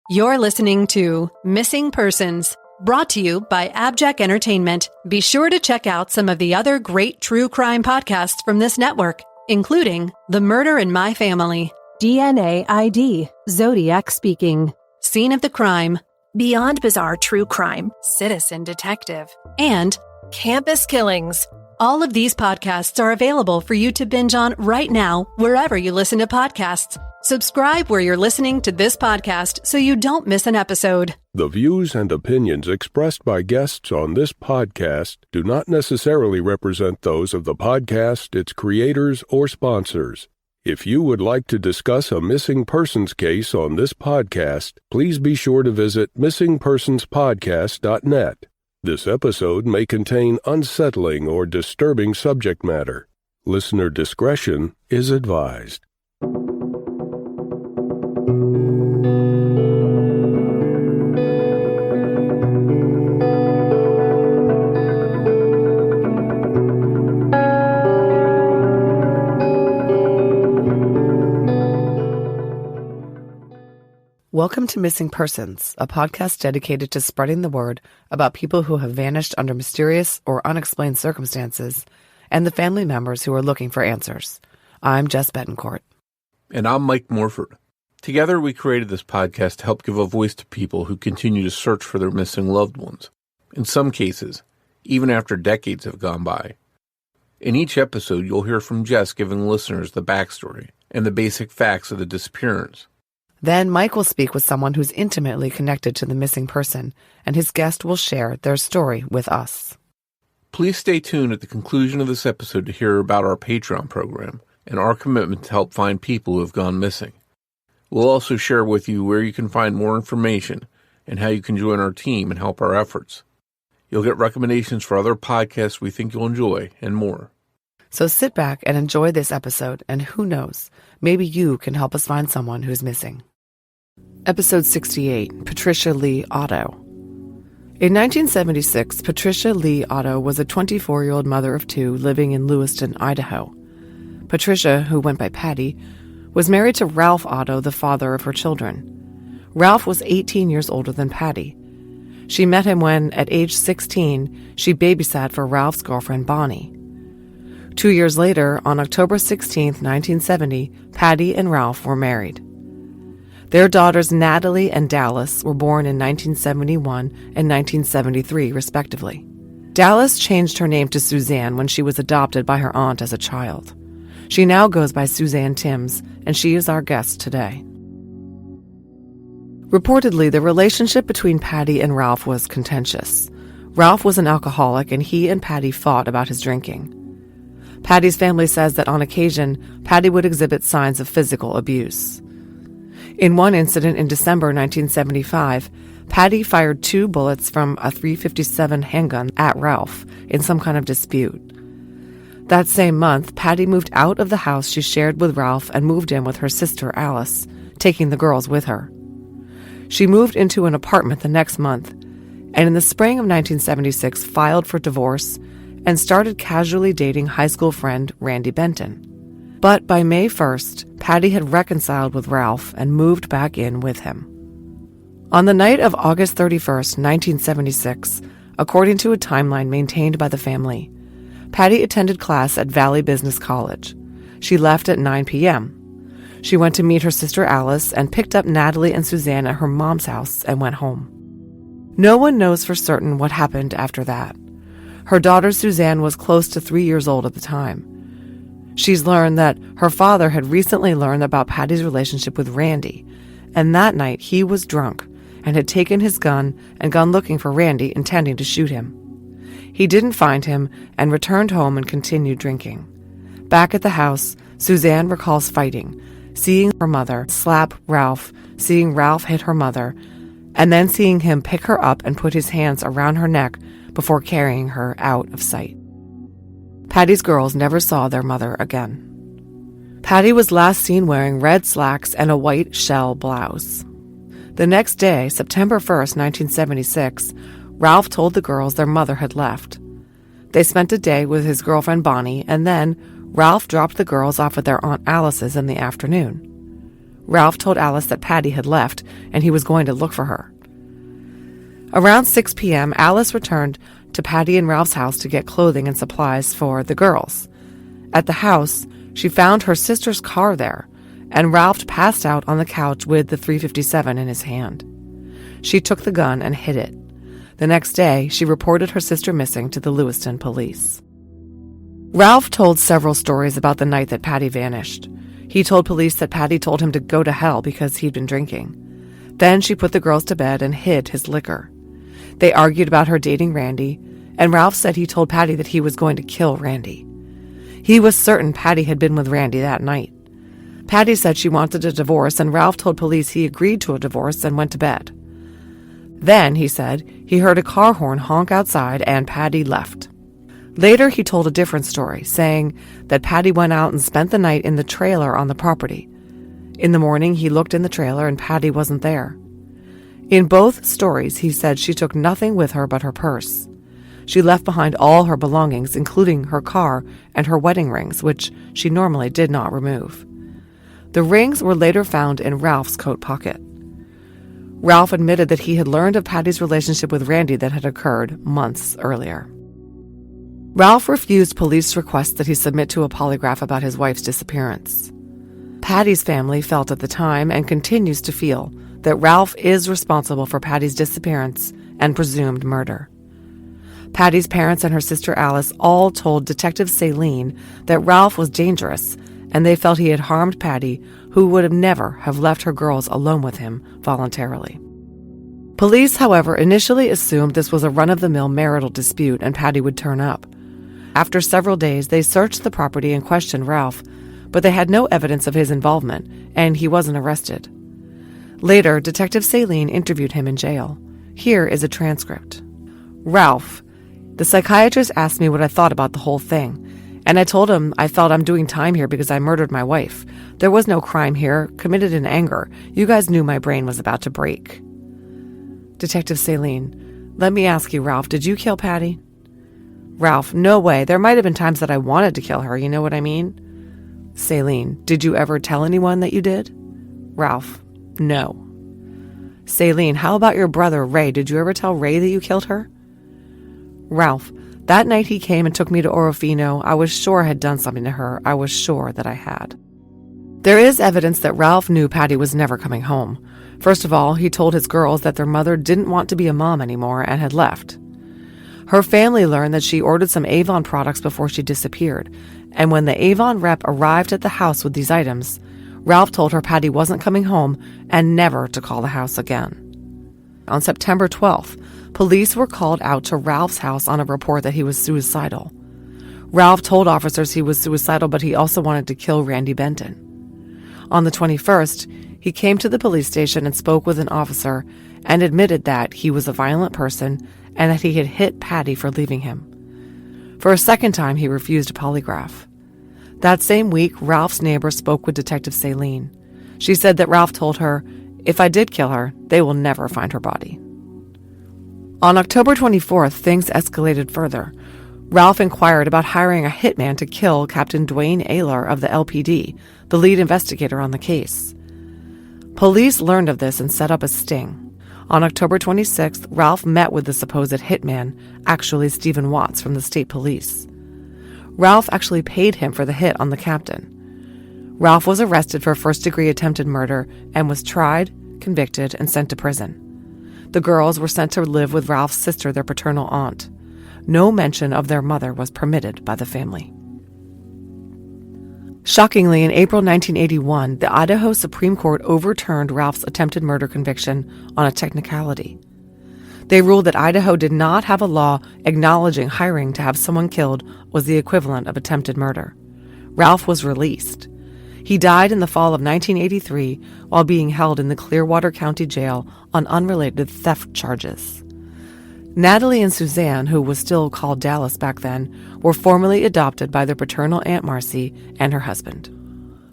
You're listening to Missing Persons, brought to you by AbJack Entertainment. Be sure to check out some of the other great true crime podcasts from this network, including The Murder in My Family, DNA ID, Zodiac Speaking, Scene of the Crime, Beyond Bizarre True Crime, Citizen Detective, and Campus Killings. All of these podcasts are available for you to binge on right now, wherever you listen to podcasts. Subscribe where you're listening to this podcast so you don't miss an episode. The views and opinions expressed by guests on this podcast do not necessarily represent those of the podcast, its creators, or sponsors. If you would like to discuss a missing persons case on this podcast, please be sure to visit missingpersonspodcast.net. This episode may contain unsettling or disturbing subject matter. Listener discretion is advised. Welcome to Missing Persons, a podcast dedicated to spreading the word about people who have vanished under mysterious or unexplained circumstances and the family members who are looking for answers. I'm Jess Betancourt. And I'm Mike Morford. Together we created this podcast to help give a voice to people who continue to search for their missing loved ones. In some cases, even after decades have gone by. In each episode, you'll hear from Jess giving listeners the backstory and the basic facts of the disappearance. Then Mike will speak with someone who's intimately connected to the missing person, and his guest will share their story with us. Please stay tuned at the conclusion of this episode to hear about our Patreon program and our commitment to help find people who have gone missing. We'll also share with you where you can find more information and how you can join our team and help our efforts. You'll get recommendations for other podcasts we think you'll enjoy and more. So sit back and enjoy this episode, and who knows, maybe you can help us find someone who's missing. Episode 68, Patricia Lee Otto. In 1976, Patricia Lee Otto was a 24-year-old mother of two living in Lewiston, Idaho. Patricia, who went by Patty, was married to Ralph Otto, the father of her children. Ralph was 18 years older than Patty. She met him when, at age 16, she babysat for Ralph's girlfriend Bonnie. 2 years later, on October 16, 1970, Patty and Ralph were married. Their daughters Natalie and Dallas were born in 1971 and 1973, respectively. Dallas changed her name to Suzanne when she was adopted by her aunt as a child. She now goes by Suzanne Timms, and she is our guest today. Reportedly, the relationship between Patty and Ralph was contentious. Ralph was an alcoholic, and he and Patty fought about his drinking. Patty's family says that on occasion, Patty would exhibit signs of physical abuse. In one incident in December 1975, Patty fired 2 bullets from a .357 handgun at Ralph in some kind of dispute. That same month, Patty moved out of the house she shared with Ralph and moved in with her sister Alice, taking the girls with her. She moved into an apartment the next month, and in the spring of 1976 filed for divorce and started casually dating high school friend Randy Benton. But by May 1st, Patty had reconciled with Ralph and moved back in with him. On the night of August 31st, 1976, according to a timeline maintained by the family, Patty attended class at Valley Business College. She left at 9 p.m. She went to meet her sister Alice and picked up Natalie and Suzanne at her mom's house and went home. No one knows for certain what happened after that. Her daughter Suzanne was close to 3 years old at the time. She's learned that her father had recently learned about Patty's relationship with Randy, and that night he was drunk and had taken his gun and gone looking for Randy, intending to shoot him. He didn't find him and returned home and continued drinking. Back at the house, Suzanne recalls fighting, seeing her mother slap Ralph, seeing Ralph hit her mother, and then seeing him pick her up and put his hands around her neck before carrying her out of sight. Patty's girls never saw their mother again. Patty was last seen wearing red slacks and a white shell blouse. The next day, September 1st, 1976, Ralph told the girls their mother had left. They spent a day with his girlfriend Bonnie, and then Ralph dropped the girls off at their Aunt Alice's in the afternoon. Ralph told Alice that Patty had left and he was going to look for her. Around 6 p.m., Alice returned to Patty and Ralph's house to get clothing and supplies for the girls. At the house, she found her sister's car there, and Ralph passed out on the couch with the .357 in his hand. She took the gun and hid it. The next day, she reported her sister missing to the Lewiston police. Ralph told several stories about the night that Patty vanished. He told police that Patty told him to go to hell because he'd been drinking. Then she put the girls to bed and hid his liquor. They argued about her dating Randy, and Ralph said he told Patty that he was going to kill Randy. He was certain Patty had been with Randy that night. Patty said she wanted a divorce, and Ralph told police he agreed to a divorce and went to bed. Then, he said, he heard a car horn honk outside and Patty left. Later, he told a different story, saying that Patty went out and spent the night in the trailer on the property. In the morning, he looked in the trailer and Patty wasn't there. In both stories, he said she took nothing with her but her purse. She left behind all her belongings, including her car and her wedding rings, which she normally did not remove. The rings were later found in Ralph's coat pocket. Ralph admitted that he had learned of Patty's relationship with Randy that had occurred months earlier. Ralph refused police requests that he submit to a polygraph about his wife's disappearance. Patty's family felt at the time, and continues to feel, that Ralph is responsible for Patty's disappearance and presumed murder. Patty's parents and her sister Alice all told Detective Saline that Ralph was dangerous, and they felt he had harmed Patty, who would never have left her girls alone with him voluntarily. Police, however, initially assumed this was a run-of-the-mill marital dispute and Patty would turn up. After several days, they searched the property and questioned Ralph, but they had no evidence of his involvement, and he wasn't arrested. Later, Detective Saline interviewed him in jail. Here is a transcript. Ralph, the psychiatrist asked me what I thought about the whole thing, and I told him I felt I'm doing time here because I murdered my wife. There was no crime here, committed in anger. You guys knew my brain was about to break. Detective Saline, let me ask you, Ralph, did you kill Patty? Ralph, no way. There might have been times that I wanted to kill her, you know what I mean? Saline, did you ever tell anyone that you did? Ralph, no. Saline, how about your brother, Ray? Did you ever tell Ray that you killed her? Ralph, that night he came and took me to Orofino. I was sure I had done something to her. I was sure that I had. There is evidence that Ralph knew Patty was never coming home. First of all, he told his girls that their mother didn't want to be a mom anymore and had left. Her family learned that she ordered some Avon products before she disappeared, and when the Avon rep arrived at the house with these items, Ralph told her Patty wasn't coming home and never to call the house again. On September 12th, police were called out to Ralph's house on a report that he was suicidal. Ralph told officers he was suicidal, but he also wanted to kill Randy Benton. On the 21st, he came to the police station and spoke with an officer and admitted that he was a violent person and that he had hit Patty for leaving him. For a second time, he refused a polygraph. That same week, Ralph's neighbor spoke with Detective Saline. She said that Ralph told her, if I did kill her, they will never find her body. On October 24th, things escalated further. Ralph inquired about hiring a hitman to kill Captain Dwayne Ayler of the LPD, the lead investigator on the case. Police learned of this and set up a sting. On October 26th, Ralph met with the supposed hitman, actually Stephen Watts from the state police. Ralph actually paid him for the hit on the captain. Ralph was arrested for first-degree attempted murder and was tried, convicted, and sent to prison. The girls were sent to live with Ralph's sister, their paternal aunt. No mention of their mother was permitted by the family. Shockingly, in April 1981, the Idaho Supreme Court overturned Ralph's attempted murder conviction on a technicality. They ruled that Idaho did not have a law acknowledging hiring to have someone killed was the equivalent of attempted murder. Ralph was released. He died in the fall of 1983 while being held in the Clearwater County Jail on unrelated theft charges. Natalie and Suzanne, who was still called Dallas back then, were formally adopted by their paternal Aunt Marcy and her husband.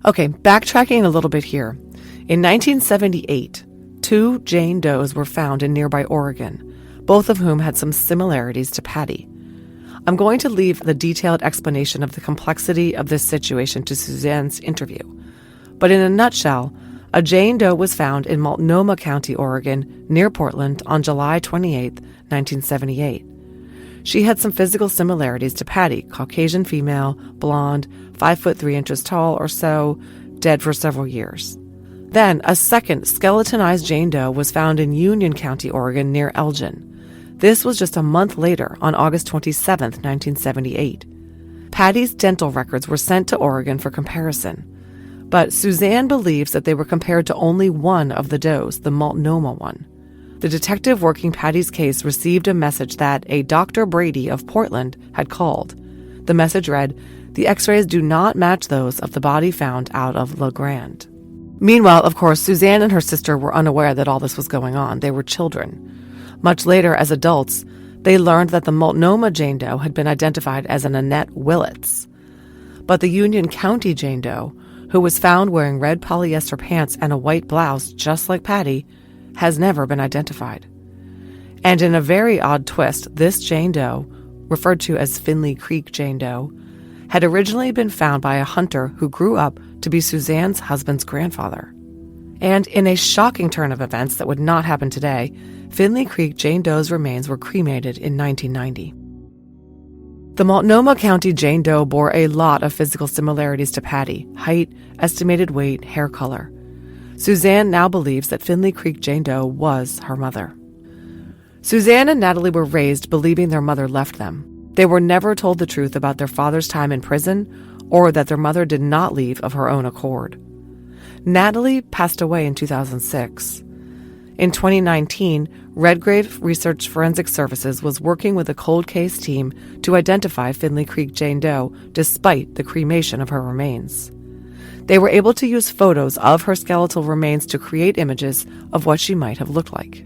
Okay, backtracking a little bit here. In 1978, 2 Jane Does were found in nearby Oregon, both of whom had some similarities to Patty. I'm going to leave the detailed explanation of the complexity of this situation to Suzanne's interview. But in a nutshell, A Jane Doe was found in Multnomah County, Oregon, near Portland on July 28, 1978. She had some physical similarities to Patty, Caucasian female, blonde, 5 foot 3 inches tall or so, dead for several years. Then, a second skeletonized Jane Doe was found in Union County, Oregon, near Elgin. This was just a month later, on August 27, 1978. Patty's dental records were sent to Oregon for comparison. But Suzanne believes that they were compared to only one of the does, the Multnomah one. The detective working Patty's case received a message that a Dr. Brady of Portland had called. The message read, "The x-rays do not match those of the body found out of La Grande." Meanwhile, of course, Suzanne and her sister were unaware that all this was going on. They were children. Much later, as adults, they learned that the Multnomah Jane Doe had been identified as an Annette Willits. But the Union County Jane Doe, who was found wearing red polyester pants and a white blouse just like Patty, has never been identified. And in a very odd twist, this Jane Doe, referred to as Finley Creek Jane Doe, had originally been found by a hunter who grew up to be Suzanne's husband's grandfather. And in a shocking turn of events that would not happen today, Finley Creek Jane Doe's remains were cremated in 1990. The Multnomah County Jane Doe bore a lot of physical similarities to Patty: height, estimated weight, hair color. Suzanne now believes that Finley Creek Jane Doe was her mother. Suzanne and Natalie were raised believing their mother left them. They were never told the truth about their father's time in prison or that their mother did not leave of her own accord. Natalie passed away in 2006. In 2019, Redgrave Research Forensic Services was working with a cold case team to identify Finley Creek Jane Doe despite the cremation of her remains. They were able to use photos of her skeletal remains to create images of what she might have looked like.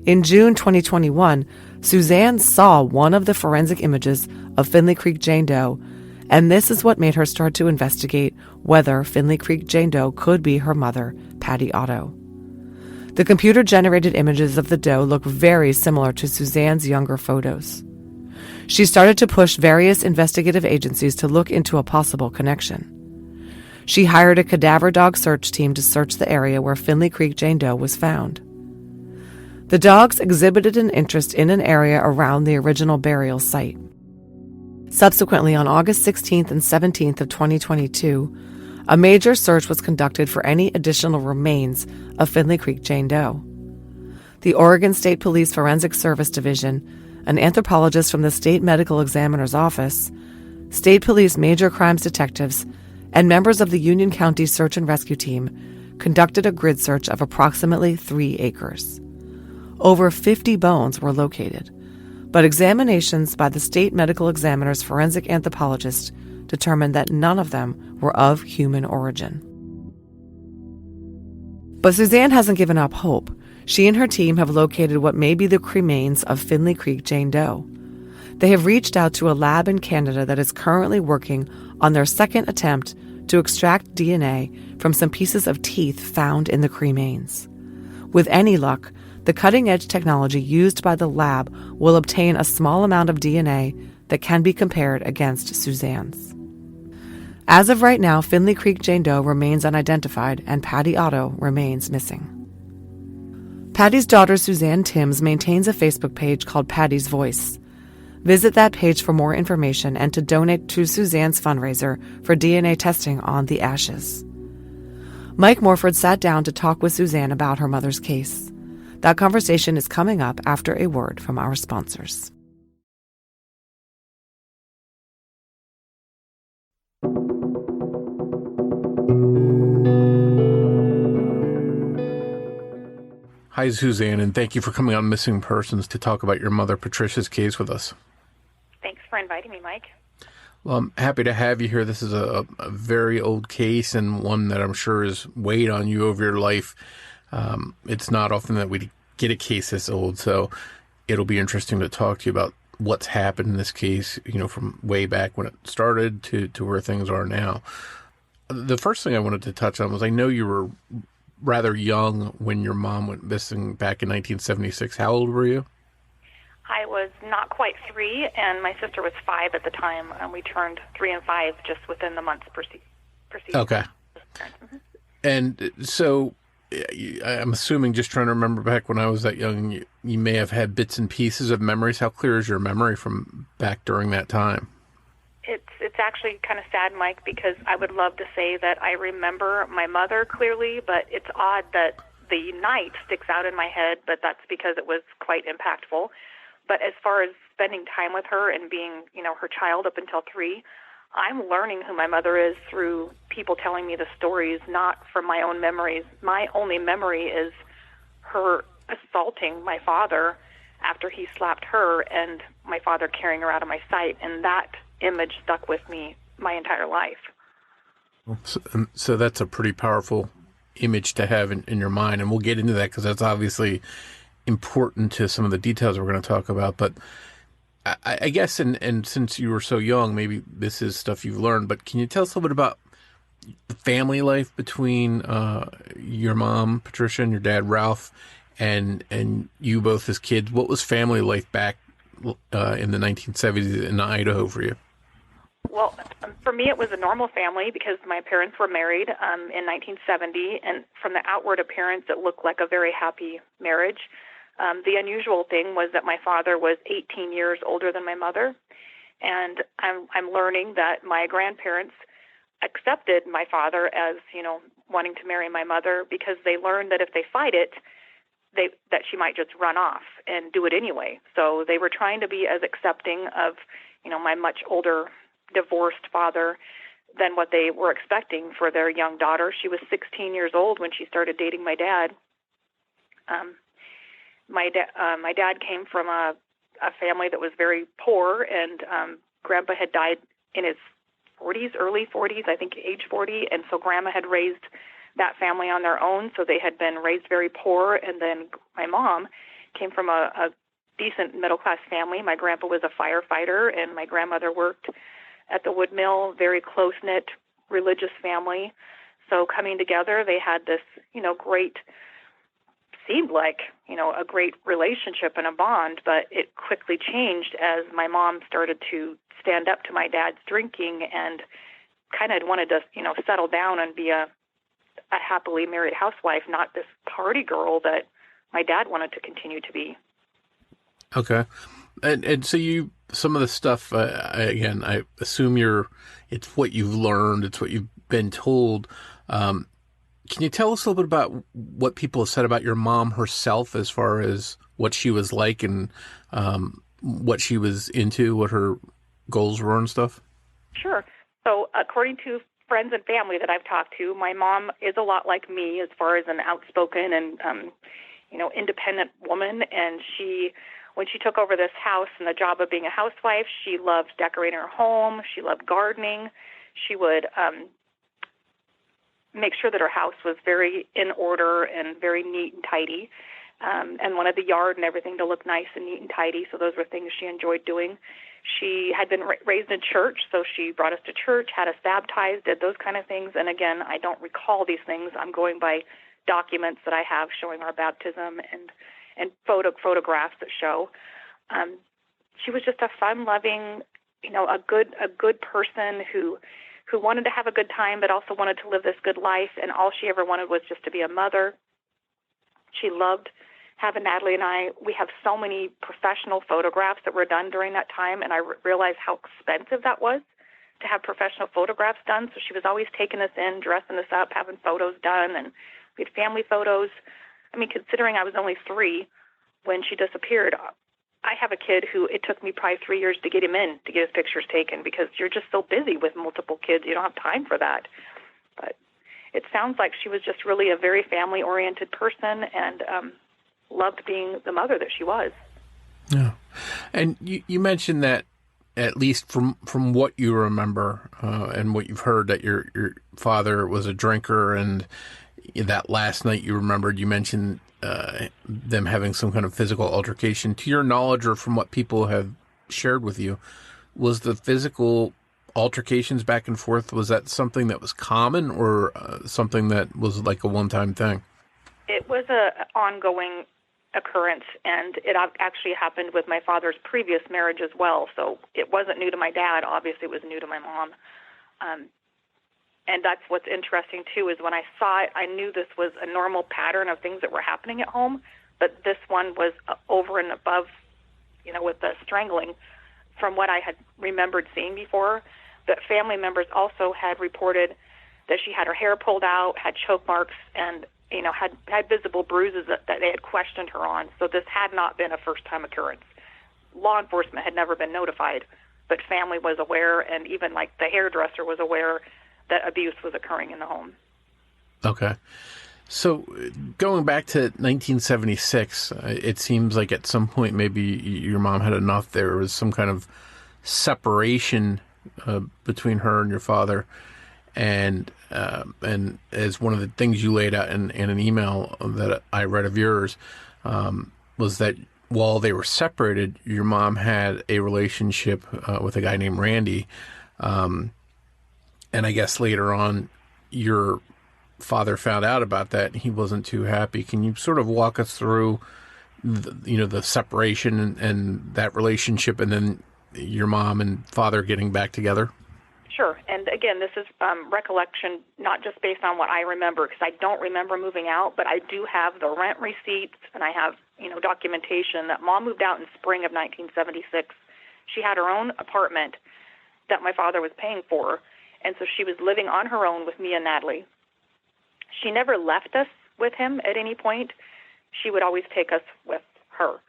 In June 2021, Suzanne saw one of the forensic images of Finley Creek Jane Doe, and this is what made her start to investigate whether Finley Creek Jane Doe could be her mother, Patricia Otto. The computer-generated images of the doe look very similar to Suzanne's younger photos. She started to push various investigative agencies to look into a possible connection. She hired a cadaver dog search team to search the area where Finley Creek Jane Doe was found. The dogs exhibited an interest in an area around the original burial site. Subsequently, on August 16th and 17th of 2022, a major search was conducted for any additional remains of Finley Creek Jane Doe. The Oregon State Police Forensic Service Division, an anthropologist from the State Medical Examiner's Office, State Police Major Crimes Detectives, and members of the Union County Search and Rescue Team conducted a grid search of approximately 3 acres. Over 50 bones were located, but examinations by the State Medical Examiner's forensic anthropologist determined that none of them were of human origin. But Suzanne hasn't given up hope. She and her team have located what may be the cremains of Finley Creek Jane Doe. They have reached out to a lab in Canada that is currently working on their second attempt to extract DNA from some pieces of teeth found in the cremains. With any luck, the cutting-edge technology used by the lab will obtain a small amount of DNA that can be compared against Suzanne's. As of right now, Finley Creek Jane Doe remains unidentified and Patricia Otto remains missing. Patty's daughter Suzanne Timms maintains a Facebook page called Patty's Voice. Visit that page for more information and to donate to Suzanne's fundraiser for DNA testing on the ashes. Mike Morford sat down to talk with Suzanne about her mother's case. That conversation is coming up after a word from our sponsors. Hi, Suzanne, and thank you for coming on Missing Persons to talk about your mother Patricia's case with us. Thanks for inviting me, Mike. Well, I'm happy to have you here. This is a very old case and one that I'm sure has weighed on you over your life. It's not often that we get a case this old, so it'll be interesting to talk to you about what's happened in this case, from way back when it started to where things are now. The first thing I wanted to touch on was I know you were rather young when your mom went missing back in 1976. How old were you? I was not quite 3, and my sister was 5 at the time, and we turned 3 and 5 just within the months preceding. Okay. Mm-hmm. And so I'm assuming, just trying to remember back when I was that young, you may have had bits and pieces of memories. How clear is your memory from back during that time? It's actually kind of sad, Mike, because I would love to say that I remember my mother clearly, but it's odd that the night sticks out in my head, but that's because it was quite impactful. But as far as spending time with her and being, her child up until 3, I'm learning who my mother is through people telling me the stories, not from my own memories. My only memory is her assaulting my father after he slapped her and my father carrying her out of my sight, and that image stuck with me my entire life. So that's a pretty powerful image to have in your mind, and we'll get into that because that's obviously important to some of the details we're going to talk about. But I guess, and since you were so young, maybe this is stuff you've learned, but can you tell us a little bit about the family life between your mom, Patricia, and your dad, Ralph, and you both as kids? What was family life back in the 1970s in Idaho for you? Well, for me, it was a normal family because my parents were married in 1970, and from the outward appearance, it looked like a very happy marriage. The unusual thing was that my father was 18 years older than my mother, and I'm learning that my grandparents accepted my father as, wanting to marry my mother because they learned that if they fight it, that she might just run off and do it anyway. So they were trying to be as accepting of, my much older divorced father than what they were expecting for their young daughter. She was 16 years old when she started dating my dad. My dad came from a family that was very poor, and Grandpa had died in his 40s, early 40s, I think age 40, and so Grandma had raised that family on their own, so they had been raised very poor, and then my mom came from a decent middle-class family. My grandpa was a firefighter, and my grandmother worked at the wood mill, very close-knit religious family. So coming together, they had this, seemed like, a great relationship and a bond, but it quickly changed as my mom started to stand up to my dad's drinking and kind of wanted to, settle down and be a happily married housewife, not this party girl that my dad wanted to continue to be. Okay. And so some of the stuff, again, I assume it's what you've learned, it's what you've been told. Can you tell us a little bit about what people have said about your mom herself as far as what she was like and what she was into, what her goals were and stuff? Sure. So according to friends and family that I've talked to, my mom is a lot like me as far as an outspoken and, independent woman. And when she took over this house and the job of being a housewife, she loved decorating her home. She loved gardening. She would make sure that her house was very in order and very neat and tidy, and wanted the yard and everything to look nice and neat and tidy. So those were things she enjoyed doing. She had been raised in church, so she brought us to church, had us baptized, did those kind of things. And again, I don't recall these things. I'm going by documents that I have showing our baptism and photographs that show. She was just a fun-loving, a good person who wanted to have a good time, but also wanted to live this good life. And all she ever wanted was just to be a mother. She loved having Natalie and I. We have so many professional photographs that were done during that time, and I realized how expensive that was to have professional photographs done. So she was always taking us in, dressing us up, having photos done, and we had family photos. I mean, considering I was only 3 when she disappeared, I have a kid who it took me probably 3 years to get him in to get his pictures taken because you're just so busy with multiple kids. You don't have time for that. But it sounds like she was just really a very family-oriented person and loved being the mother that she was. Yeah. And you mentioned that, at least from what you remember and what you've heard, that your father was a drinker, and that last night you remembered, you mentioned them having some kind of physical altercation. To your knowledge, or from what people have shared with you, was the physical altercations back and forth, was that something that was common or something that was like a one-time thing? It was an ongoing occurrence, and it actually happened with my father's previous marriage as well. So it wasn't new to my dad. Obviously, it was new to my mom. And that's what's interesting, too, is when I saw it, I knew this was a normal pattern of things that were happening at home, but this one was over and above, with the strangling from what I had remembered seeing before. But family members also had reported that she had her hair pulled out, had choke marks, and, had visible bruises that they had questioned her on. So this had not been a first-time occurrence. Law enforcement had never been notified, but family was aware, and even, the hairdresser was aware that abuse was occurring in the home. Okay. So going back to 1976, it seems like at some point maybe your mom had enough. There was some kind of separation between her and your father. And as one of the things you laid out in an email that I read of yours was that while they were separated, your mom had a relationship with a guy named Randy. And I guess later on, your father found out about that and he wasn't too happy. Can you sort of walk us through, the separation and that relationship, and then your mom and father getting back together? Sure. And again, this is recollection, not just based on what I remember, because I don't remember moving out, but I do have the rent receipts, and I have, documentation that Mom moved out in spring of 1976. She had her own apartment that my father was paying for, and so she was living on her own with me and Natalie. She never left us with him at any point. She would always take us with her.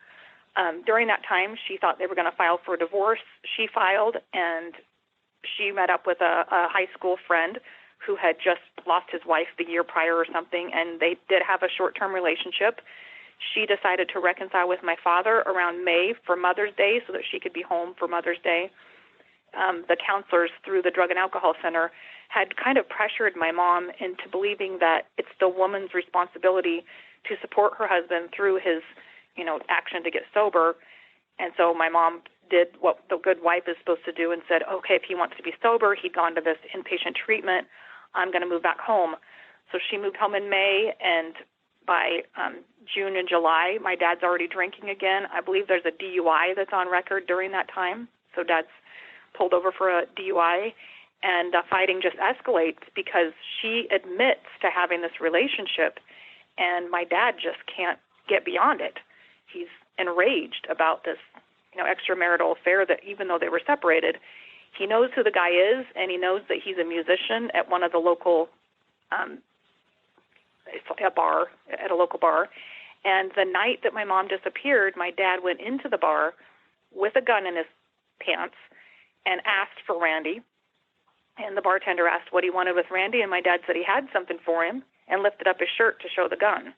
During that time, she thought they were going to file for a divorce. She filed, and she met up with a high school friend who had just lost his wife the year prior or something, and they did have a short-term relationship. She decided to reconcile with my father around May for Mother's Day so that she could be home for Mother's Day. The counselors through the Drug and Alcohol Center had kind of pressured my mom into believing that it's the woman's responsibility to support her husband through his, action to get sober. And so my mom did what the good wife is supposed to do and said, okay, if he wants to be sober, he'd gone to this inpatient treatment, I'm going to move back home. So she moved home in May, and by June and July, my dad's already drinking again. I believe there's a DUI that's on record during that time. So dad's pulled over for a DUI, and fighting just escalates because she admits to having this relationship, and my dad just can't get beyond it. He's enraged about this extramarital affair that even though they were separated, he knows who the guy is, and he knows that he's a musician at one of the local, at a local bar. And the night that my mom disappeared, my dad went into the bar with a gun in his pants and asked for Randy. And the bartender asked what he wanted with Randy, and my dad said he had something for him and lifted up his shirt to show the gun.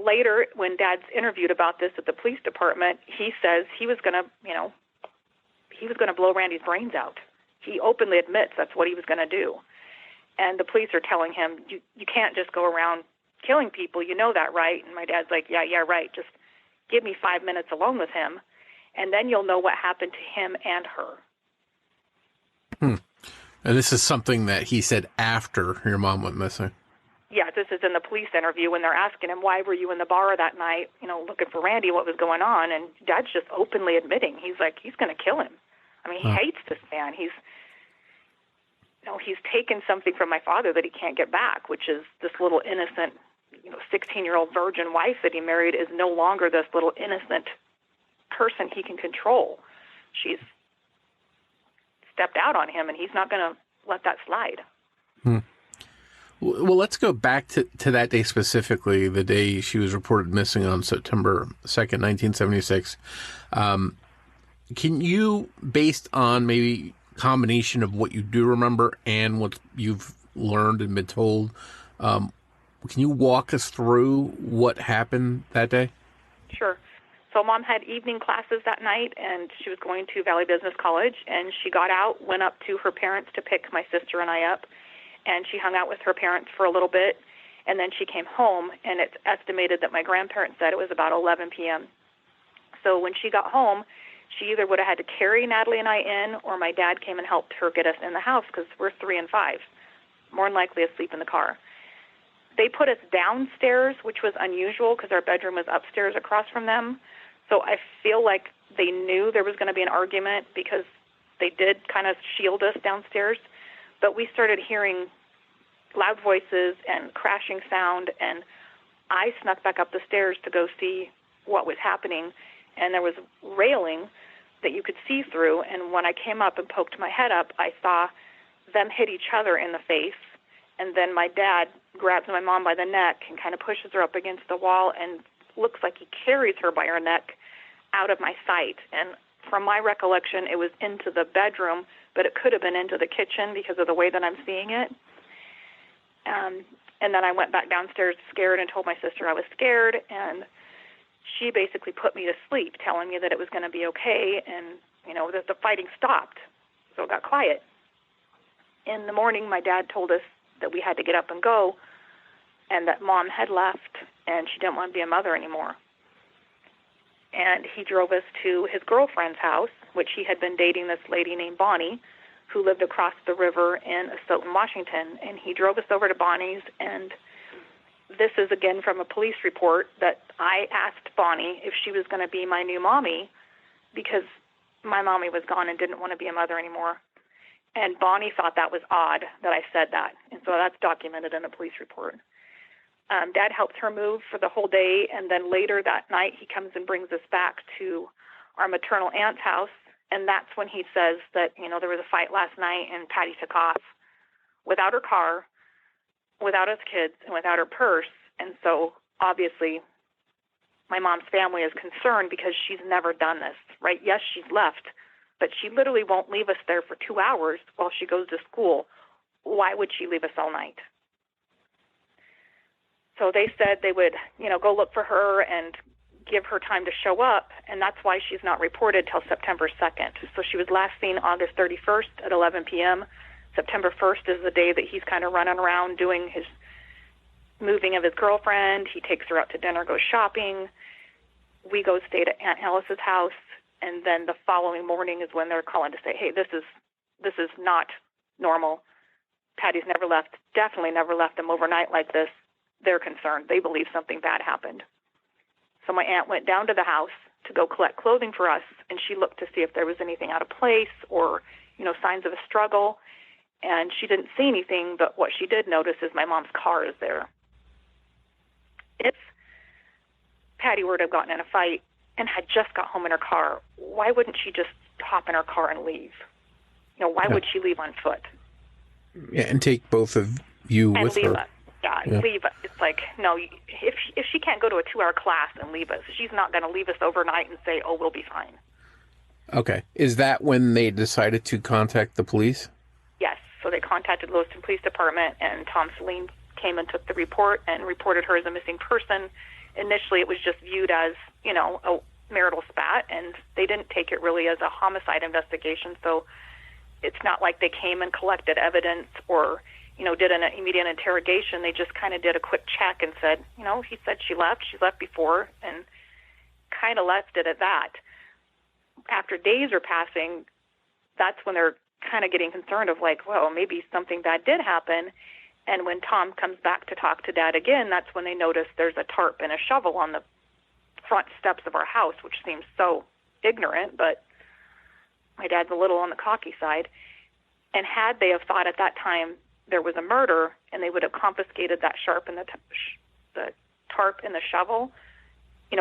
Later, when Dad's interviewed about this at the police department, he says he was going to blow Randy's brains out. He openly admits that's what he was going to do. And the police are telling him, you can't just go around killing people. You know that, right? And my dad's like, yeah, right. Just give me 5 minutes alone with him, and then you'll know what happened to him and her. And this is something that he said after your mom went missing. Yeah, this is in the police interview when they're asking him, why were you in the bar that night, looking for Randy, what was going on? And Dad's just openly admitting, he's like, he's going to kill him. I mean, he hates this man. He's taken something from my father that he can't get back, which is this little innocent, 16-year-old virgin wife that he married is no longer this little innocent person he can control. She's stepped out on him, and he's not going to let that slide. Well, let's go back to that day specifically, the day she was reported missing on September 2nd, 1976. Can you, based on maybe combination of what you do remember and what you've learned and been told, can you walk us through what happened that day? Sure. So Mom had evening classes that night, and she was going to Valley Business College, and she got out, went up to her parents to pick my sister and I up, and she hung out with her parents for a little bit, and then she came home, and it's estimated that my grandparents said it was about 11 p.m. So when she got home, she either would have had to carry Natalie and I in, or my dad came and helped her get us in the house because we're 3 and 5, more than likely asleep in the car. They put us downstairs, which was unusual because our bedroom was upstairs across from them. So I feel like they knew there was going to be an argument because they did kind of shield us downstairs. But we started hearing loud voices and crashing sound, and I snuck back up the stairs to go see what was happening, and there was railing that you could see through, and when I came up and poked my head up, I saw them hit each other in the face, and then my dad grabs my mom by the neck and kind of pushes her up against the wall and looks like he carries her by her neck out of my sight. And from my recollection, it was into the bedroom, but it could have been into the kitchen because of the way that I'm seeing it. And then I went back downstairs scared and told my sister I was scared, and she basically put me to sleep, telling me that it was going to be okay and, that the fighting stopped. So it got quiet. In the morning, my dad told us that we had to get up and go and that Mom had left and she didn't want to be a mother anymore. And he drove us to his girlfriend's house, which he had been dating this lady named Bonnie, who lived across the river in Stoughton, Washington. And he drove us over to Bonnie's, and this is again from a police report that I asked Bonnie if she was going to be my new mommy because my mommy was gone and didn't want to be a mother anymore. And Bonnie thought that was odd that I said that, and so that's documented in a police report. Dad helps her move for the whole day, and then later that night he comes and brings us back to our maternal aunt's house, and that's when he says that, there was a fight last night and Patty took off without her car, without us kids, and without her purse. And so obviously my mom's family is concerned because she's never done this, right? Yes, she's left, but she literally won't leave us there for 2 hours while she goes to school. Why would she leave us all night? So they said they would, go look for her and give her time to show up, and that's why she's not reported till September 2nd. So she was last seen August 31st at 11 p.m. September 1st is the day that he's kind of running around doing his moving of his girlfriend. He takes her out to dinner, goes shopping. We go stay at Aunt Alice's house, and then the following morning is when they're calling to say, hey, this is not normal. Patty's never left, definitely never left them overnight like this. They're concerned. They believe something bad happened. So my aunt went down to the house to go collect clothing for us, and she looked to see if there was anything out of place or, signs of a struggle. And she didn't see anything, but what she did notice is my mom's car is there. If Patty were to have gotten in a fight and had just got home in her car, why wouldn't she just hop in her car and leave? Why would she leave on foot? Yeah, and take both of you and with leave her. Us. Yeah, leave us. It's like, no, if she can't go to a 2-hour class and leave us, she's not going to leave us overnight and say, oh, we'll be fine. Okay. Is that when they decided to contact the police? Yes. So they contacted Lewiston Police Department, and Tom Saline came and took the report and reported her as a missing person. Initially, it was just viewed as, a marital spat, and they didn't take it really as a homicide investigation. So it's not like they came and collected evidence or, did an immediate interrogation. They just kind of did a quick check and said, he said she left before, and kind of left it at that. After days are passing, that's when they're kind of getting concerned of like, well, maybe something bad did happen. And when Tom comes back to talk to Dad again, that's when they notice there's a tarp and a shovel on the front steps of our house, which seems so ignorant, but my dad's a little on the cocky side. And had they have thought at that time there was a murder and they would have confiscated that sharp and the tarp and the shovel,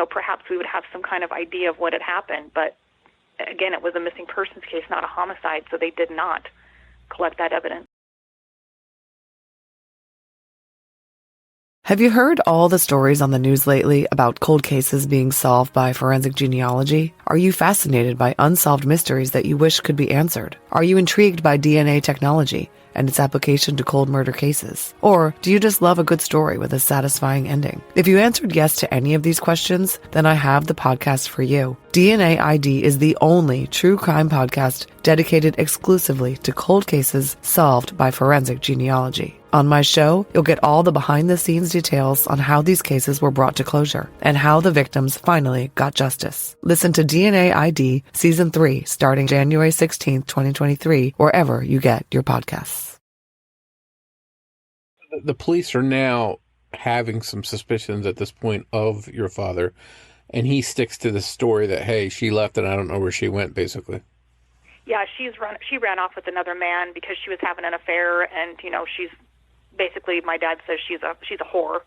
perhaps we would have some kind of idea of what had happened. But again, it was a missing persons case, not a homicide, so they did not collect that evidence. Have you heard all the stories on the news lately about cold cases being solved by forensic genealogy? Are you fascinated by unsolved mysteries that you wish could be answered? Are you intrigued by DNA technology and its application to cold murder cases? Or do you just love a good story with a satisfying ending? If you answered yes to any of these questions, then I have the podcast for you. DNA ID is the only true crime podcast dedicated exclusively to cold cases solved by forensic genealogy. On my show, you'll get all the behind-the-scenes details on how these cases were brought to closure and how the victims finally got justice. Listen to DNA ID Season 3 starting January 16th, 2023, wherever you get your podcasts. The police are now having some suspicions at this point of your father, and he sticks to the story that, hey, she left and I don't know where she went, basically. Yeah, she ran off with another man because she was having an affair, and she's basically, my dad says she's a whore.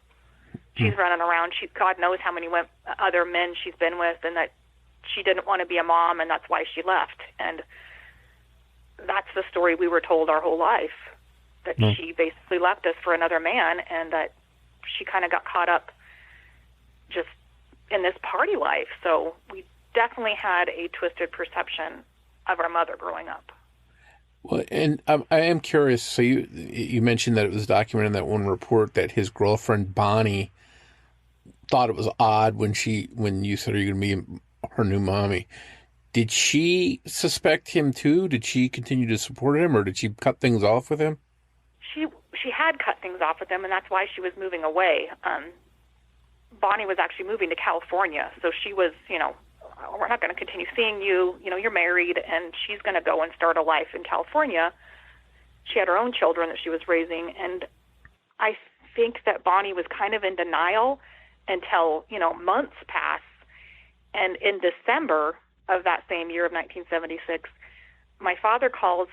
She's running around. God knows how many other men she's been with, and that she didn't want to be a mom, and that's why she left. And that's the story we were told our whole life, that she basically left us for another man, and that she kind of got caught up just in this party life. So we definitely had a twisted perception of our mother growing up. Well, and I am curious. So you mentioned that it was documented in that one report that his girlfriend Bonnie thought it was odd when you said, "Are you going to be her new mommy?" Did she suspect him too? Did she continue to support him, or did she cut things off with him? She had cut things off with him, and that's why she was moving away. Bonnie was actually moving to California, so she was, we're not going to continue seeing you. You're married, and she's going to go and start a life in California. She had her own children that she was raising, and I think that Bonnie was kind of in denial until, months passed. And in December of that same year of 1976, my father calls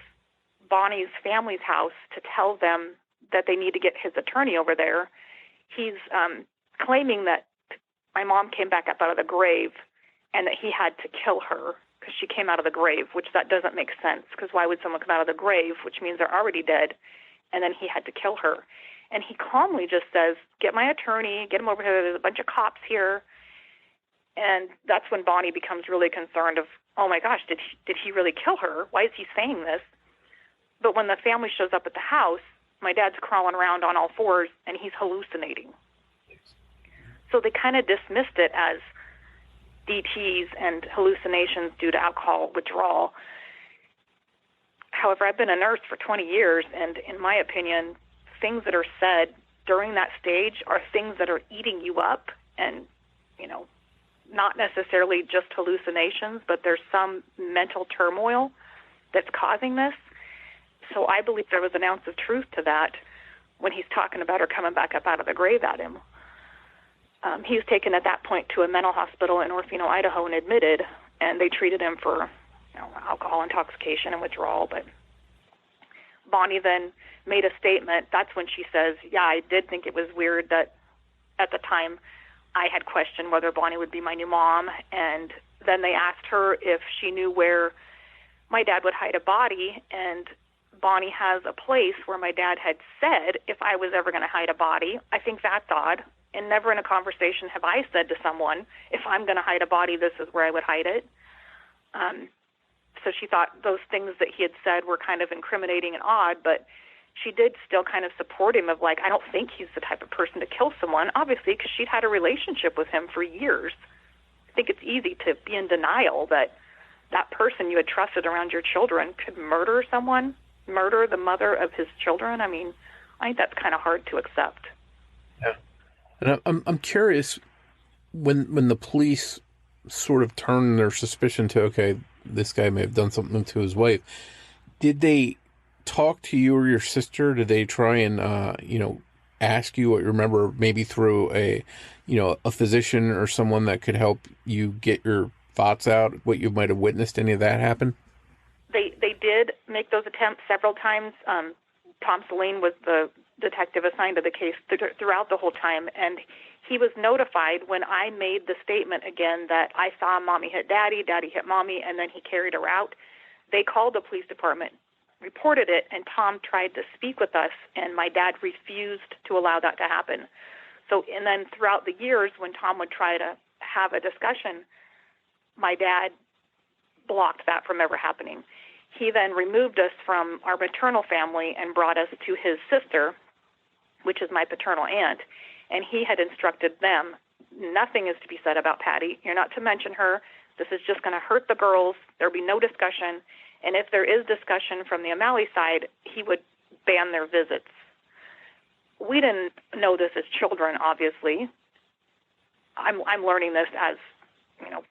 Bonnie's family's house to tell them that they need to get his attorney over there. He's claiming that my mom came back up out of the grave and that he had to kill her because she came out of the grave, which that doesn't make sense, because why would someone come out of the grave, which means they're already dead, and then he had to kill her. And he calmly just says, get my attorney, get him over here, there's a bunch of cops here. And that's when Bonnie becomes really concerned of, oh my gosh, did he really kill her? Why is he saying this? But when the family shows up at the house, my dad's crawling around on all fours and he's hallucinating. So they kind of dismissed it as DTs and hallucinations due to alcohol withdrawal. However, I've been a nurse for 20 years, and in my opinion, things that are said during that stage are things that are eating you up, and, not necessarily just hallucinations, but there's some mental turmoil that's causing this. So I believe there was an ounce of truth to that when he's talking about her coming back up out of the grave at him. He was taken at that point to a mental hospital in Orfino, Idaho, and admitted, and they treated him for alcohol intoxication and withdrawal. But Bonnie then made a statement. That's when she says, yeah, I did think it was weird that at the time I had questioned whether Bonnie would be my new mom. And then they asked her if she knew where my dad would hide a body, and Bonnie has a place where my dad had said if I was ever going to hide a body. I think that's odd. And never in a conversation have I said to someone, if I'm going to hide a body, this is where I would hide it. So she thought those things that he had said were kind of incriminating and odd, but she did still kind of support him of like, I don't think he's the type of person to kill someone, obviously, because she'd had a relationship with him for years. I think it's easy to be in denial that that person you had trusted around your children could murder someone, murder the mother of his children. I mean, I think that's kind of hard to accept. Yeah. And I'm curious, when the police sort of turned their suspicion to, okay, this guy may have done something to his wife, did they talk to you or your sister? Did they try and, ask you what you remember, maybe through a physician or someone that could help you get your thoughts out, what you might have witnessed, any of that happen? They did make those attempts several times. Tom Celine was the detective assigned to the case throughout the whole time, and he was notified when I made the statement again that I saw Mommy hit Daddy, Daddy hit Mommy, and then he carried her out. They called the police department, reported it, and Tom tried to speak with us, and my dad refused to allow that to happen. So, and then throughout the years when Tom would try to have a discussion, my dad blocked that from ever happening. He then removed us from our maternal family and brought us to his sister, which is my paternal aunt, and he had instructed them, nothing is to be said about Patty. You're not to mention her. This is just going to hurt the girls. There'll be no discussion. And if there is discussion from the O'Malley side, he would ban their visits. We didn't know this as children, obviously. I'm learning this as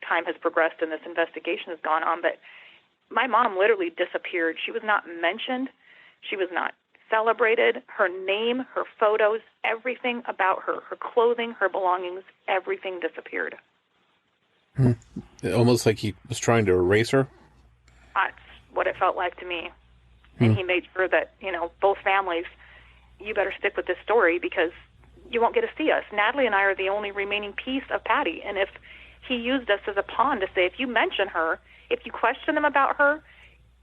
time has progressed and this investigation has gone on, but my mom literally disappeared. She was not mentioned. She was not celebrated. Her name, her photos, everything about her, her clothing, her belongings, everything disappeared. Almost like he was trying to erase her? That's what felt like to me. And he made sure that, both families, you better stick with this story because you won't get to see us. Natalie and I are the only remaining piece of Patty. And if he used us as a pawn to say, if you mention her, if you question them about her,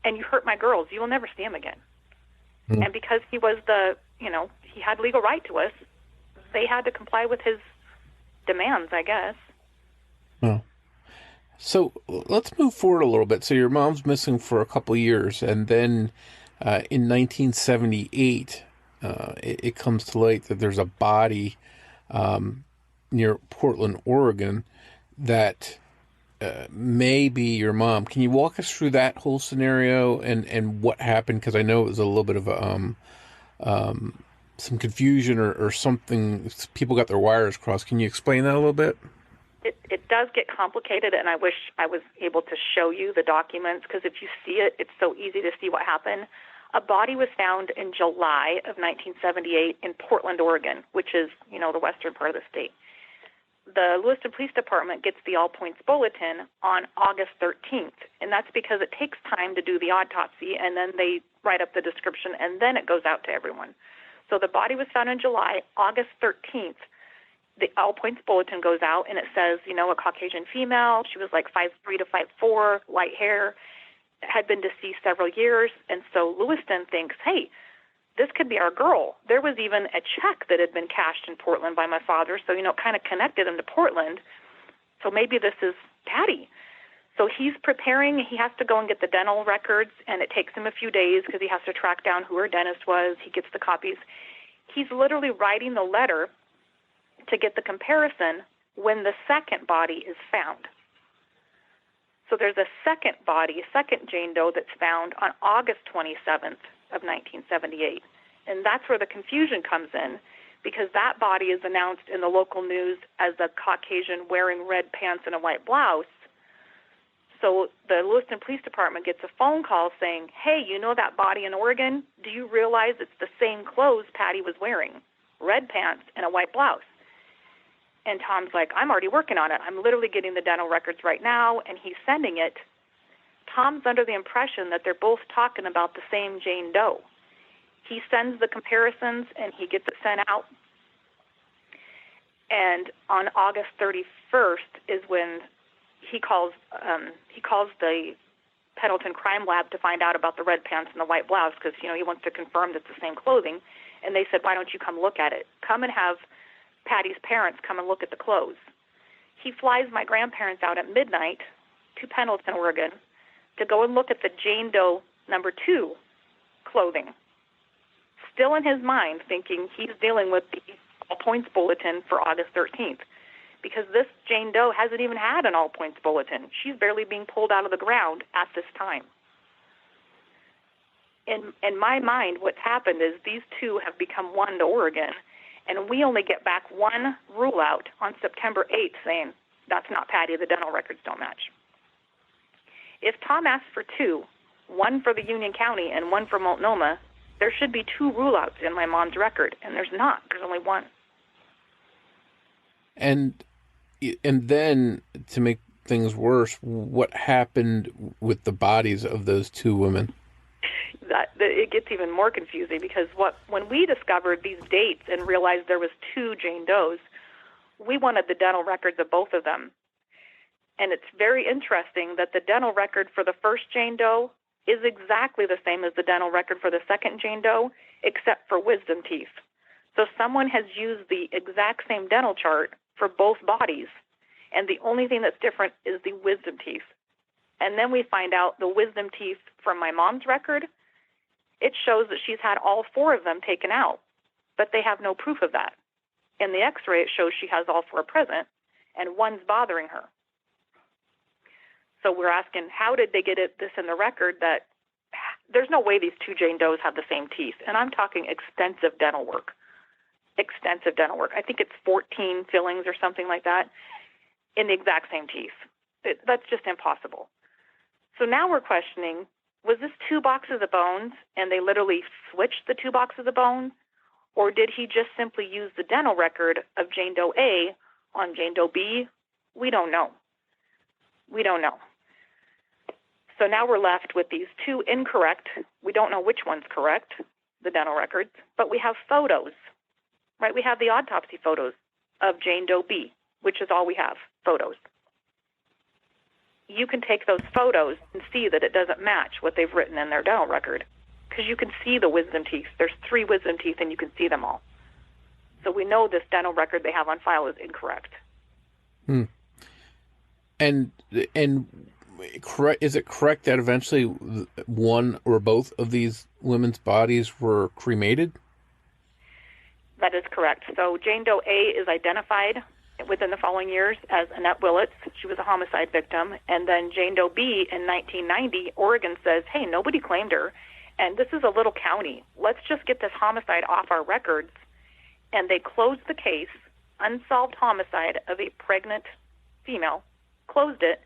and you hurt my girls, you will never see them again. And because he was he had legal right to us, they had to comply with his demands, I guess. Oh. So let's move forward a little bit. So your mom's missing for a couple of years, and then in 1978, it comes to light that there's a body near Portland, Oregon, that may be your mom. Can you walk us through that whole scenario and what happened? Because I know it was a little bit of some confusion or something. People got their wires crossed. Can you explain that a little bit? It does get complicated, and I wish I was able to show you the documents, because if you see it, it's so easy to see what happened. A body was found in July of 1978 in Portland, Oregon, which is, the western part of the state. The Lewiston Police Department gets the All Points Bulletin on August 13th, and that's because it takes time to do the autopsy, and then they write up the description, and then it goes out to everyone. So the body was found in July. August 13th, the All Points Bulletin goes out, and it says, a Caucasian female. She was like 5'3" to 5'4", light hair, had been deceased several years. And so Lewiston thinks, hey, this could be our girl. There was even a check that had been cashed in Portland by my father, so, kind of connected him to Portland. So maybe this is Patty. So he's preparing. He has to go and get the dental records, and it takes him a few days because he has to track down who her dentist was. He gets the copies. He's literally writing the letter to get the comparison when the second body is found. So there's a second body, a second Jane Doe that's found on August 27th of 1978. And that's where the confusion comes in, because that body is announced in the local news as a Caucasian wearing red pants and a white blouse. So the Lewiston Police Department gets a phone call saying, hey, that body in Oregon? Do you realize it's the same clothes Patty was wearing? Red pants and a white blouse. And Tom's like, I'm already working on it. I'm literally getting the dental records right now, and he's sending it. Tom's under the impression that they're both talking about the same Jane Doe. He sends the comparisons, and he gets it sent out. And on August 31st is when he calls the Pendleton Crime Lab to find out about the red pants and the white blouse, because he wants to confirm that it's the same clothing. And they said, why don't you come look at it? Come and have Patty's parents come and look at the clothes. He flies my grandparents out at midnight to Pendleton, Oregon, to go and look at the Jane Doe number 2 clothing. Still in his mind, thinking he's dealing with the All Points Bulletin for August 13th, because this Jane Doe hasn't even had an All Points Bulletin. She's barely being pulled out of the ground at this time. In my mind, what's happened is these two have become one to Oregon, and we only get back one rule out on September 8th saying, that's not Patty, the dental records don't match. If Tom asked for 2, one for the Union County and one for Multnomah, there should be 2 rule-outs in my mom's record, and there's not. There's only one. And then, to make things worse, what happened with the bodies of those 2 women? It gets even more confusing, because when we discovered these dates and realized there was 2 Jane Does, we wanted the dental records of both of them. And it's very interesting that the dental record for the first Jane Doe is exactly the same as the dental record for the second Jane Doe, except for wisdom teeth. So someone has used the exact same dental chart for both bodies, and the only thing that's different is the wisdom teeth. And then we find out the wisdom teeth from my mom's record, it shows that she's had all 4 of them taken out, but they have no proof of that. In the x-ray, it shows she has all 4 present, and one's bothering her. So we're asking, how did they get this in the record that there's no way these 2 Jane Does have the same teeth? And I'm talking extensive dental work. Extensive dental work. I think it's 14 fillings or something like that in the exact same teeth. That's just impossible. So now we're questioning, was this 2 boxes of bones and they literally switched the 2 boxes of bones? Or did he just simply use the dental record of Jane Doe A on Jane Doe B? We don't know. We don't know. So now we're left with these two incorrect, we don't know which one's correct, the dental records, but we have photos, right? We have the autopsy photos of Jane Doe B, which is all we have, photos. You can take those photos and see that it doesn't match what they've written in their dental record, because you can see the wisdom teeth. There's 3 wisdom teeth, and you can see them all. So we know this dental record they have on file is incorrect. And is it correct that eventually one or both of these women's bodies were cremated? That is correct. So Jane Doe A is identified within the following years as Annette Willits. She was a homicide victim. And then Jane Doe B in 1990, Oregon says, hey, nobody claimed her, and this is a little county. Let's just get this homicide off our records. And they closed the case, unsolved homicide of a pregnant female, closed it,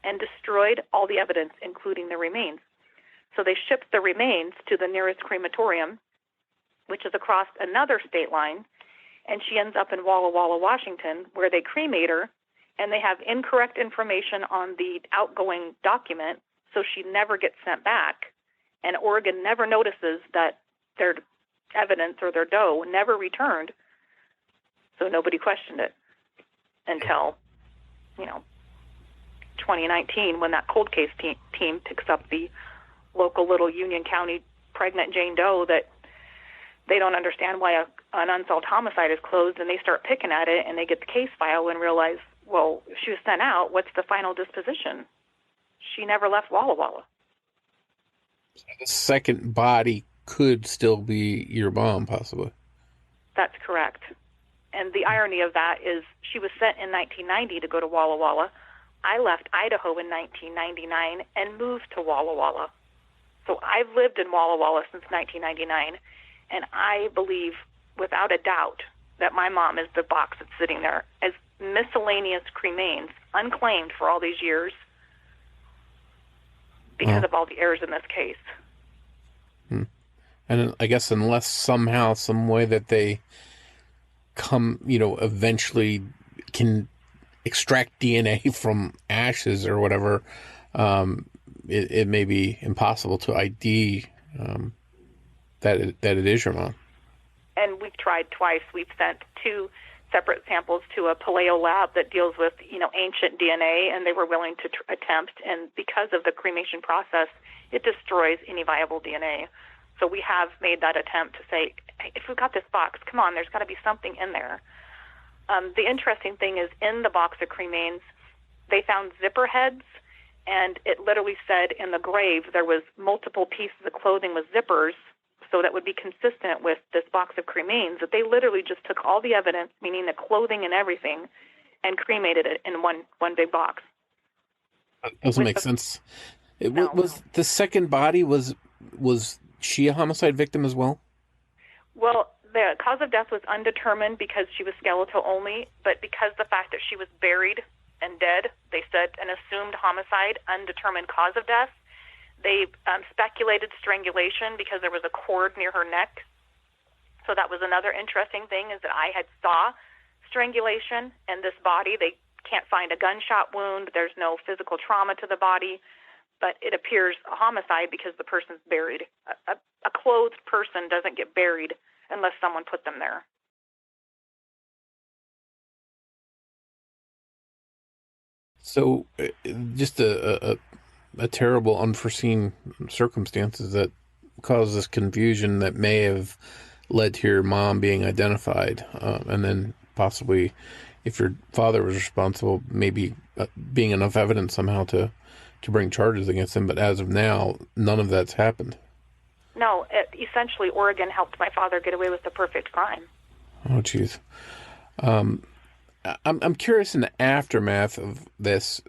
and destroyed all the evidence, including the remains. So they shipped the remains to the nearest crematorium, which is across another state line, and she ends up in Walla Walla, Washington, where they cremate her, and they have incorrect information on the outgoing document, so she never gets sent back. And Oregon never notices that their evidence or their doe never returned, so nobody questioned it until, 2019, when that cold case team picks up the local little Union County pregnant Jane Doe that they don't understand why an unsolved homicide is closed, and they start picking at it, and they get the case file and realize, well, if she was sent out, what's the final disposition? She never left Walla Walla. So the second body could still be your mom, possibly. That's correct. And the irony of that is she was sent in 1990 to go to Walla Walla. I left Idaho in 1999 and moved to Walla Walla. So I've lived in Walla Walla since 1999, and I believe without a doubt that my mom is the box that's sitting there as miscellaneous cremains, unclaimed for all these years because of all the errors in this case. And I guess unless somehow, some way that they come, eventually can extract DNA from ashes or whatever, it may be impossible to ID that it is your mom. And we've tried twice. We've sent 2 separate samples to a paleo lab that deals with, ancient DNA, and they were willing to attempt. And because of the cremation process, it destroys any viable DNA. So we have made that attempt to say, hey, if we've got this box, come on, there's got to be something in there. The interesting thing is, in the box of cremains, they found zipper heads, and it literally said in the grave there was multiple pieces of clothing with zippers, so that would be consistent with this box of cremains, that they literally just took all the evidence, meaning the clothing and everything, and cremated it in one big box. That doesn't make sense. Was the second body, was she a homicide victim as well? Well, the cause of death was undetermined because she was skeletal only, but because the fact that she was buried and dead, they said an assumed homicide, undetermined cause of death. They speculated strangulation because there was a cord near her neck. So that was another interesting thing, is that I had saw strangulation in this body. They can't find a gunshot wound. There's no physical trauma to the body, but it appears a homicide because the person's buried. A clothed person doesn't get buried unless someone put them there. So just a terrible, unforeseen circumstances that caused this confusion that may have led to your mom being identified, and then possibly, if your father was responsible, maybe being enough evidence somehow to bring charges against him. But as of now, none of that's happened. No, essentially Oregon helped my father get away with the perfect crime. Oh, geez. I'm curious, in the aftermath of this,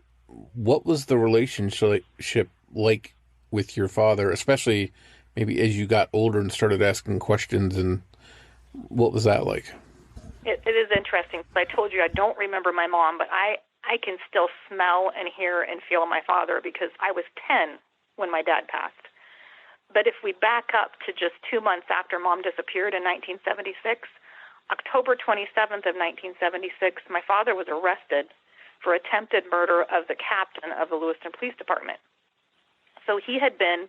what was the relationship like with your father, especially maybe as you got older and started asking questions, and what was that like? It is interesting. I told you I don't remember my mom, but I can still smell and hear and feel my father because I was 10 when my dad passed. But if we back up to just 2 months after Mom disappeared in 1976, October 27th of 1976, my father was arrested for attempted murder of the captain of the Lewiston Police Department. So he had been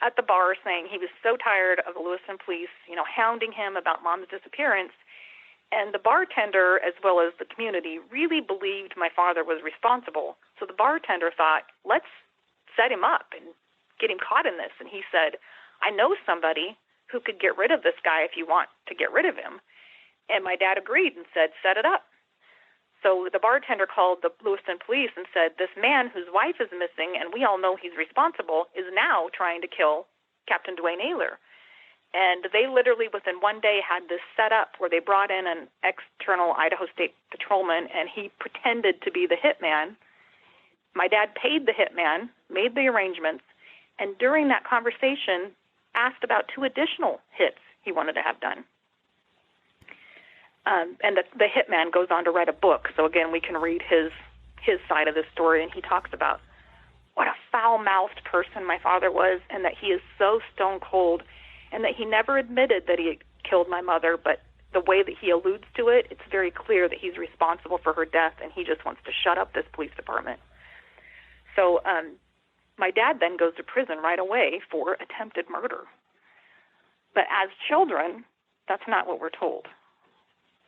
at the bar saying he was so tired of the Lewiston police, hounding him about Mom's disappearance. And the bartender, as well as the community, really believed my father was responsible. So the bartender thought, let's set him up and get him caught in this. And he said, I know somebody who could get rid of this guy if you want to get rid of him. And my dad agreed and said, set it up. So the bartender called the Lewiston police and said, this man whose wife is missing, and we all know he's responsible, is now trying to kill Captain Dwayne Ayler. And they literally, within one day, had this set up where they brought in an external Idaho State patrolman, and he pretended to be the hitman. My dad paid the hitman, made the arrangements, and during that conversation asked about 2 additional hits he wanted to have done. And the hitman goes on to write a book. So, again, we can read his side of the story, and he talks about what a foul-mouthed person my father was, and that he is so stone cold, and that he never admitted that he had killed my mother, but the way that he alludes to it, it's very clear that he's responsible for her death, and he just wants to shut up this police department. So my dad then goes to prison right away for attempted murder. But as children, that's not what we're told.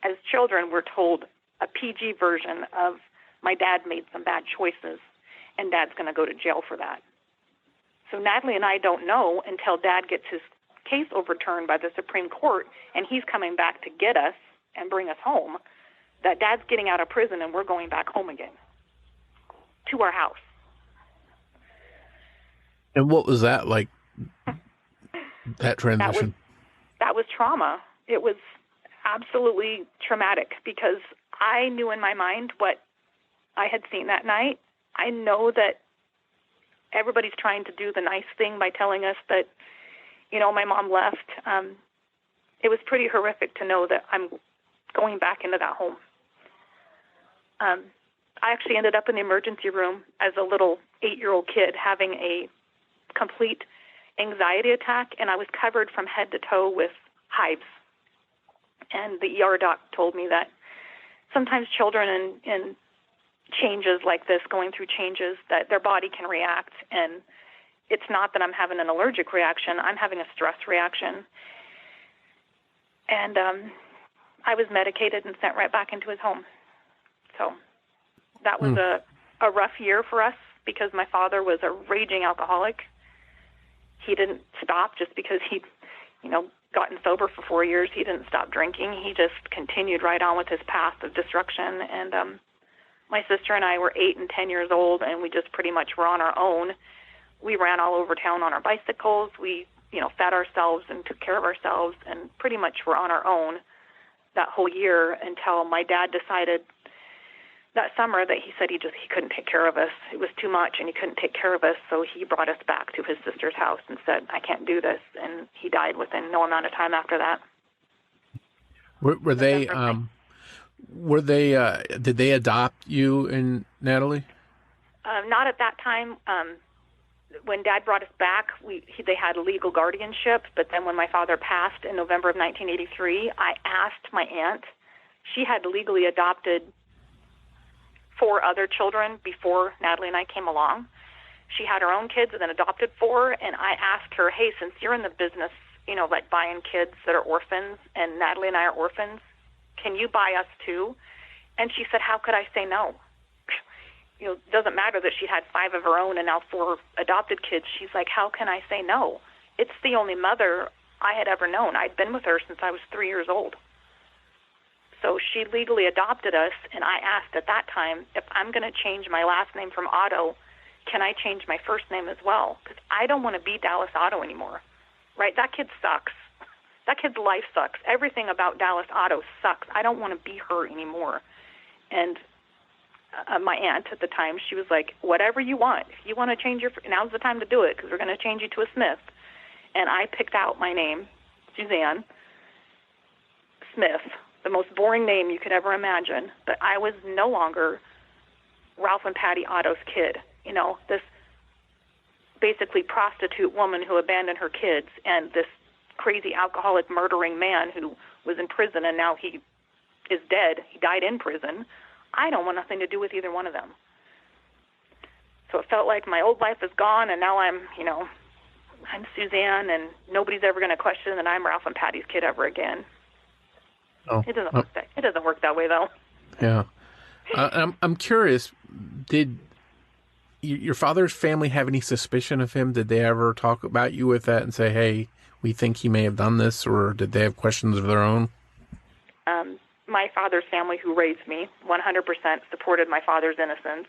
As children, we're told a PG version of my dad made some bad choices, and Dad's going to go to jail for that. So Natalie and I don't know until Dad gets his case overturned by the Supreme Court, and he's coming back to get us and bring us home, that Dad's getting out of prison and we're going back home again to our house. And what was that like, that transition? That was trauma. It was absolutely traumatic because I knew in my mind what I had seen that night. I know that everybody's trying to do the nice thing by telling us that, my mom left. It was pretty horrific to know that I'm going back into that home. I actually ended up in the emergency room as a little 8-year-old kid having a complete anxiety attack, and I was covered from head to toe with hives. And the ER doc told me that sometimes children in changes like this, going through changes, that their body can react, and it's not that I'm having an allergic reaction, I'm having a stress reaction. And I was medicated and sent right back into his home. So that was a rough year for us because my father was a raging alcoholic. He didn't stop just because he'd, gotten sober for 4 years. He didn't stop drinking. He just continued right on with his path of destruction. And my sister and I were 8 and 10 years old, and we just pretty much were on our own. We ran all over town on our bicycles. We, fed ourselves and took care of ourselves and pretty much were on our own that whole year until my dad decided that summer that he said he couldn't take care of us. It was too much and he couldn't take care of us, so he brought us back to his sister's house and said, I can't do this, and he died within no amount of time after that. Did they adopt you and Natalie? Not at that time. When Dad brought us back, they had legal guardianship, but then when my father passed in November of 1983, I asked my aunt. She had legally adopted 4 other children before Natalie and I came along. She had her own kids and then adopted 4, and I asked her, hey, since you're in the business, like buying kids that are orphans, and Natalie and I are orphans, can you buy us too? And she said, how could I say no? It doesn't matter that she had 5 of her own and now 4 adopted kids. She's like, how can I say no? It's the only mother I had ever known. I'd been with her since I was 3 years old. So she legally adopted us, and I asked at that time, if I'm going to change my last name from Otto, can I change my first name as well? Because I don't want to be Dallas Otto anymore, right? That kid sucks. That kid's life sucks. Everything about Dallas Otto sucks. I don't want to be her anymore. And my aunt at the time, she was like, whatever you want. If you want to change now's the time to do it because we're going to change you to a Smith. And I picked out my name, Suzanne Smith, the most boring name you could ever imagine. But I was no longer Ralph and Patty Otto's kid, this basically prostitute woman who abandoned her kids and this crazy alcoholic murdering man who was in prison and now he is dead. He died in prison. I don't want nothing to do with either one of them. So it felt like my old life is gone, and now I'm Suzanne, and nobody's ever going to question that I'm Ralph and Patty's kid ever again. Oh, it doesn't work that way, though. Yeah. I'm curious, did your father's family have any suspicion of him? Did they ever talk about you with that and say, hey, we think he may have done this, or did they have questions of their own? My father's family, who raised me, 100% supported my father's innocence.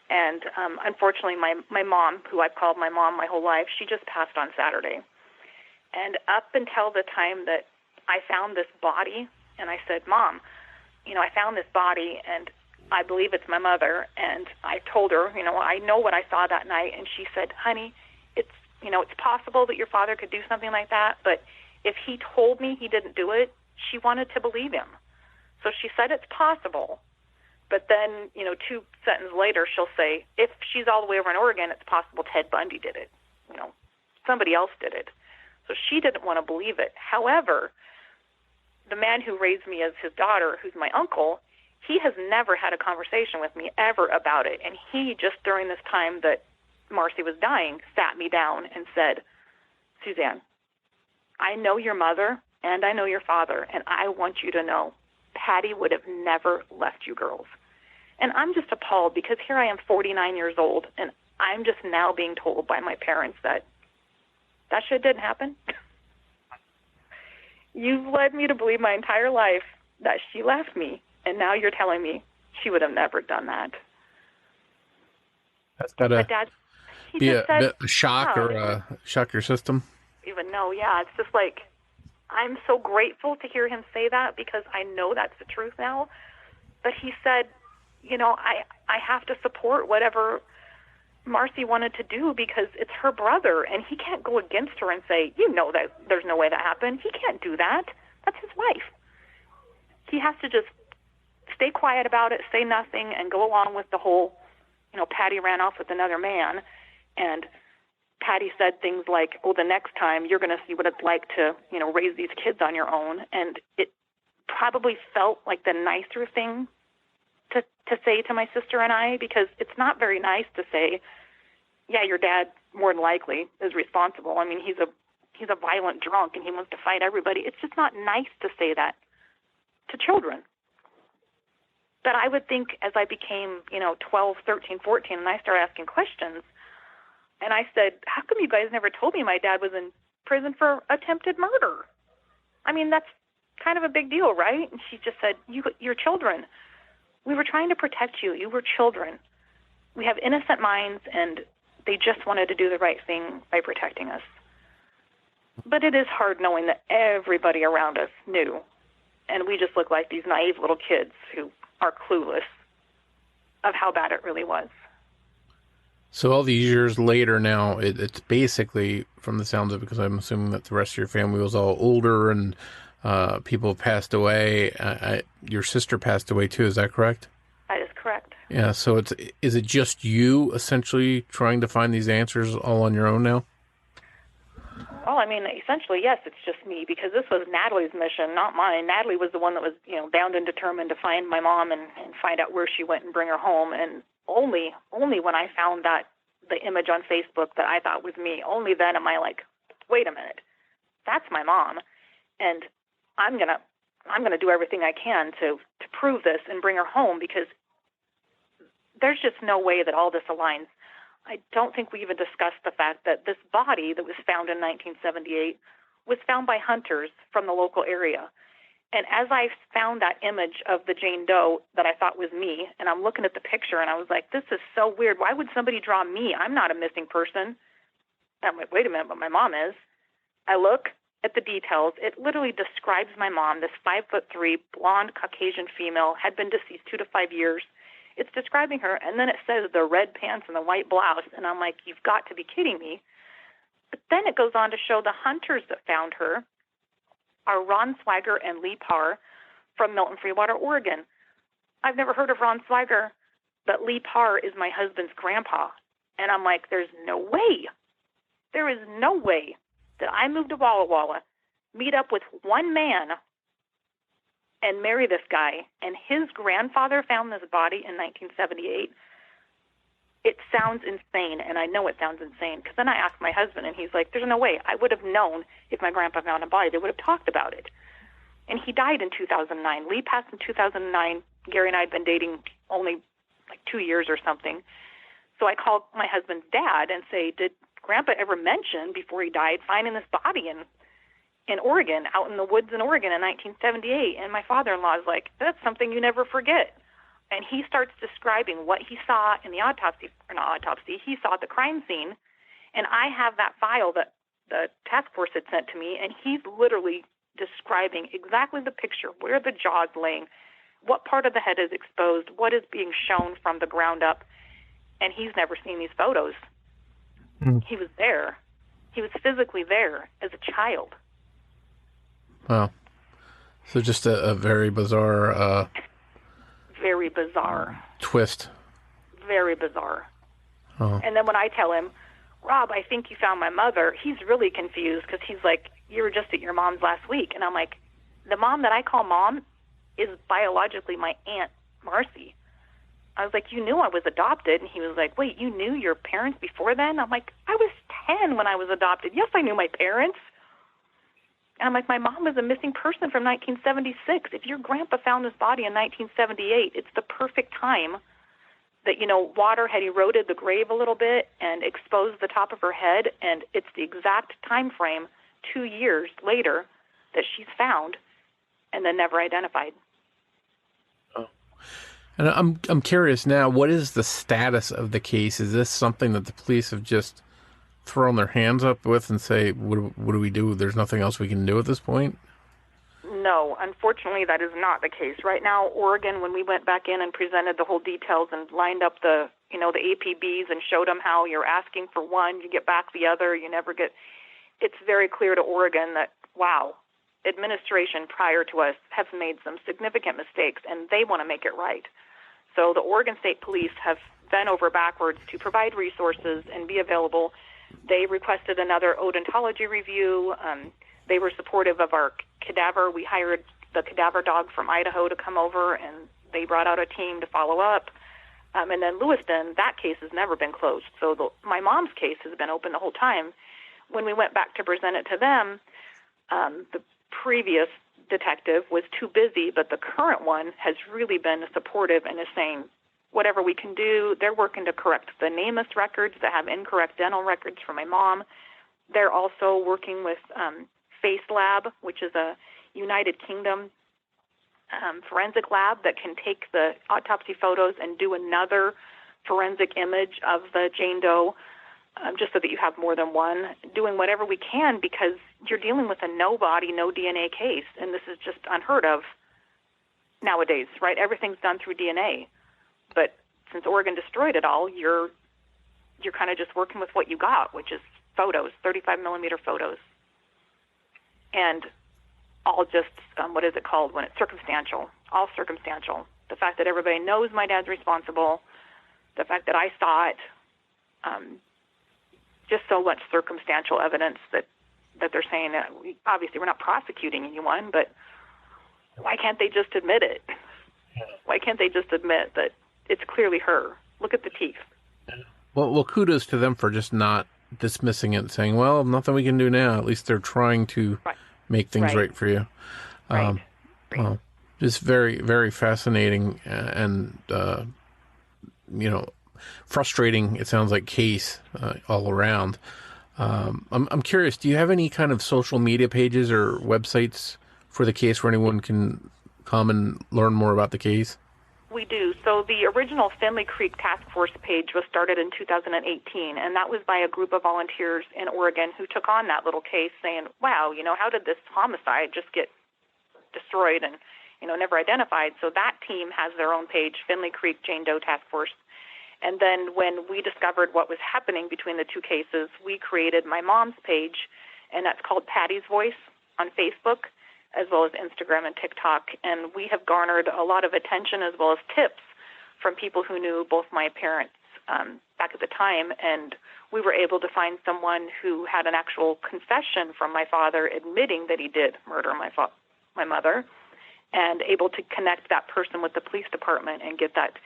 And unfortunately, my mom, who I've called my mom my whole life, she just passed on Saturday. And up until the time that I found this body, and I said, Mom, I found this body, and I believe it's my mother. And I told her, I know what I saw that night. And she said, honey, it's possible that your father could do something like that, but if he told me he didn't do it, she wanted to believe him. So she said it's possible. But then, 2 sentences later, she'll say, if she's all the way over in Oregon, it's possible Ted Bundy did it. Somebody else did it. So she didn't want to believe it. However, the man who raised me as his daughter, who's my uncle, he has never had a conversation with me ever about it. And he, just during this time that Marcy was dying, sat me down and said, Suzanne, I know your mother and I know your father, and I want you to know Patty would have never left you girls. And I'm just appalled because here I am 49 years old, and I'm just now being told by my parents that shit didn't happen. You've led me to believe my entire life that she left me, and now you're telling me she would have never done that. That's got to be a shock or shock your system. Even know, yeah. It's just like, I'm so grateful to hear him say that because I know that's the truth now. But he said, I have to support whatever Marcy wanted to do because it's her brother, and he can't go against her and say, that there's no way that happened. He can't do that. That's his wife. He has to just stay quiet about it, say nothing, and go along with the whole, Patty ran off with another man, and Patty said things like, the next time you're going to see what it's like to, raise these kids on your own. And it probably felt like the nicer thing to say to my sister and I, because it's not very nice to say, yeah, your dad more than likely is responsible. I mean, he's a violent drunk and he wants to fight everybody. It's just not nice to say that to children. But I would think as I became, 12, 13, 14, and I started asking questions, and I said, how come you guys never told me my dad was in prison for attempted murder? I mean, that's kind of a big deal, right? And she just said, you're children. We were trying to protect you. You were children. We have innocent minds, and they just wanted to do the right thing by protecting us. But it is hard knowing that everybody around us knew, and we just look like these naive little kids who are clueless of how bad it really was. So all these years later now, it's basically, from the sounds of it, because I'm assuming that the rest of your family was all older and people have passed away. Your sister passed away too, is that correct? That is correct. Yeah, so is it just you essentially trying to find these answers all on your own now? Well, I mean, essentially, yes, it's just me, because this was Natalie's mission, not mine. Natalie was the one that was, bound and determined to find my mom and find out where she went and bring her home. And only when I found the image on Facebook that I thought was me, only then am I like, wait a minute, that's my mom, and I'm gonna do everything I can to prove this and bring her home, because there's just no way that all this aligns. I don't think we even discussed the fact that this body that was found in 1978 was found by hunters from the local area. And as I found that image of the Jane Doe that I thought was me, and I'm looking at the picture, and I was like, this is so weird. Why would somebody draw me? I'm not a missing person. And I'm like, wait a minute, but my mom is. I look at the details. It literally describes my mom, this 5'3", blonde Caucasian female, had been deceased 2 to 5 years. It's describing her, and then it says the red pants and the white blouse, and I'm like, you've got to be kidding me. But then it goes on to show the hunters that found her are Ron Swagger and Lee Parr from Milton Freewater, Oregon. I've never heard of Ron Swagger, but Lee Parr is my husband's grandpa. And I'm like, there's no way. There is no way that I move to Walla Walla, meet up with one man, and marry this guy, and his grandfather found this body in 1978. It sounds insane, and I know it sounds insane, because then I asked my husband, and he's like, there's no way. I would have known if my grandpa found a body. They would have talked about it. And he died in 2009. Lee passed in 2009. Gary and I had been dating only like 2 years or something. So I called my husband's dad and say, did Grandpa ever mention, before he died, finding this body in Oregon, out in the woods in Oregon in 1978? And my father-in-law is like, that's something you never forget. And he starts describing what he saw in the he saw at the crime scene. And I have that file that the task force had sent to me, and he's literally describing exactly the picture, where the jaw's laying, what part of the head is exposed, what is being shown from the ground up. And he's never seen these photos. He was there. He was physically there as a child. Wow. So just a very bizarre... very bizarre. Twist. Very bizarre. Oh. And then when I tell him, Rob, I think you found my mother, he's really confused, because he's like, you were just at your mom's last week. And I'm like, the mom that I call mom is biologically my Aunt Marcy. I was like, you knew I was adopted. And he was like, wait, you knew your parents before then? I'm like, I was 10 when I was adopted. Yes, I knew my parents. And I'm like, my mom was a missing person from 1976. If your grandpa found this body in 1978, it's the perfect time that, water had eroded the grave a little bit and exposed the top of her head, and it's the exact time frame, 2 years later, that she's found and then never identified. Oh. And I'm curious now, what is the status of the case? Is this something that the police have just thrown their hands up with and say, what do we do? There's nothing else we can do at this point? No, unfortunately, that is not the case. Right now, Oregon, when we went back in and presented the whole details and lined up the APBs and showed them how you're asking for one, you get back the other, you never get, it's very clear to Oregon that, wow, administration prior to us have made some significant mistakes, and they want to make it right. So the Oregon State Police have bent over backwards to provide resources and be available. They requested another odontology review. They were supportive of our cadaver. We hired the cadaver dog from Idaho to come over, and they brought out a team to follow up. And then Lewiston, that case has never been closed. So my mom's case has been open the whole time. When we went back to present it to them, the previous detective was too busy, but the current one has really been supportive and is saying, whatever we can do. They're working to correct the NamUs records that have incorrect dental records for my mom. They're also working with Face Lab, which is a United Kingdom forensic lab that can take the autopsy photos and do another forensic image of the Jane Doe, just so that you have more than one, doing whatever we can, because you're dealing with a no body, no DNA case, and this is just unheard of nowadays, right? Everything's done through DNA. But since Oregon destroyed it all, you're kind of just working with what you got, which is photos, 35-millimeter photos. And all just, what is it called when it's circumstantial? All circumstantial. The fact that everybody knows my dad's responsible, the fact that I saw it, just so much circumstantial evidence that they're saying that obviously we're not prosecuting anyone, but why can't they just admit it? Why can't they just admit that it's clearly her? Look at the teeth. Well, kudos to them for just not dismissing it and saying, well, nothing we can do now. At least they're trying to make things right for you. Well, just very, very fascinating and, frustrating, it sounds like, case all around. I'm curious, do you have any kind of social media pages or websites for the case where anyone can come and learn more about the case? We do. So the original Finley Creek Task Force page was started in 2018, and that was by a group of volunteers in Oregon who took on that little case saying, wow, how did this homicide just get destroyed and, never identified? So that team has their own page, Finley Creek Jane Doe Task Force. And then when we discovered what was happening between the two cases, we created my mom's page, and that's called Patty's Voice on Facebook, as well as Instagram and TikTok. And we have garnered a lot of attention as well as tips from people who knew both my parents back at the time. And we were able to find someone who had an actual confession from my father admitting that he did murder my mother, and able to connect that person with the police department and get that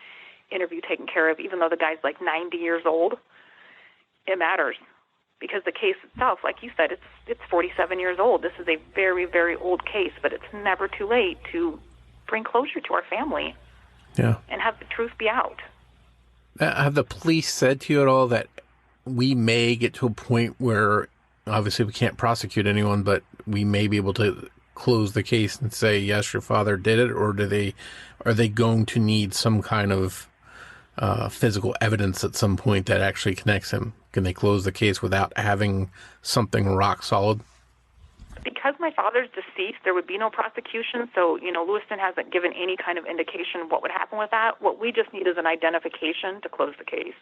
interview taken care of, even though the guy's like 90 years old. It matters because the case itself, like you said, it's 47 years old. This is a very, very old case, but it's never too late to bring closure to our family. Yeah. And have the truth be out. Have the police said to you at all that we may get to a point where obviously we can't prosecute anyone, but we may be able to close the case and say, yes, your father did it, or are they going to need some kind of physical evidence at some point that actually connects him? Can they close the case without having something rock solid? Because my father's deceased, there would be no prosecution. So, Lewiston hasn't given any kind of indication of what would happen with that. What we just need is an identification to close the case.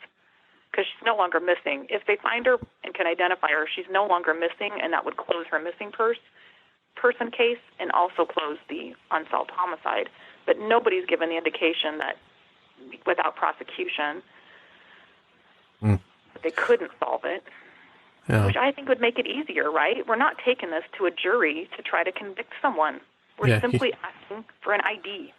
Because she's no longer missing. If they find her and can identify her, she's no longer missing, and that would close her missing person case and also close the unsolved homicide. But nobody's given the indication that without prosecution, they couldn't solve it, which I think would make it easier, right? We're not taking this to a jury to try to convict someone. We're simply asking for an ID.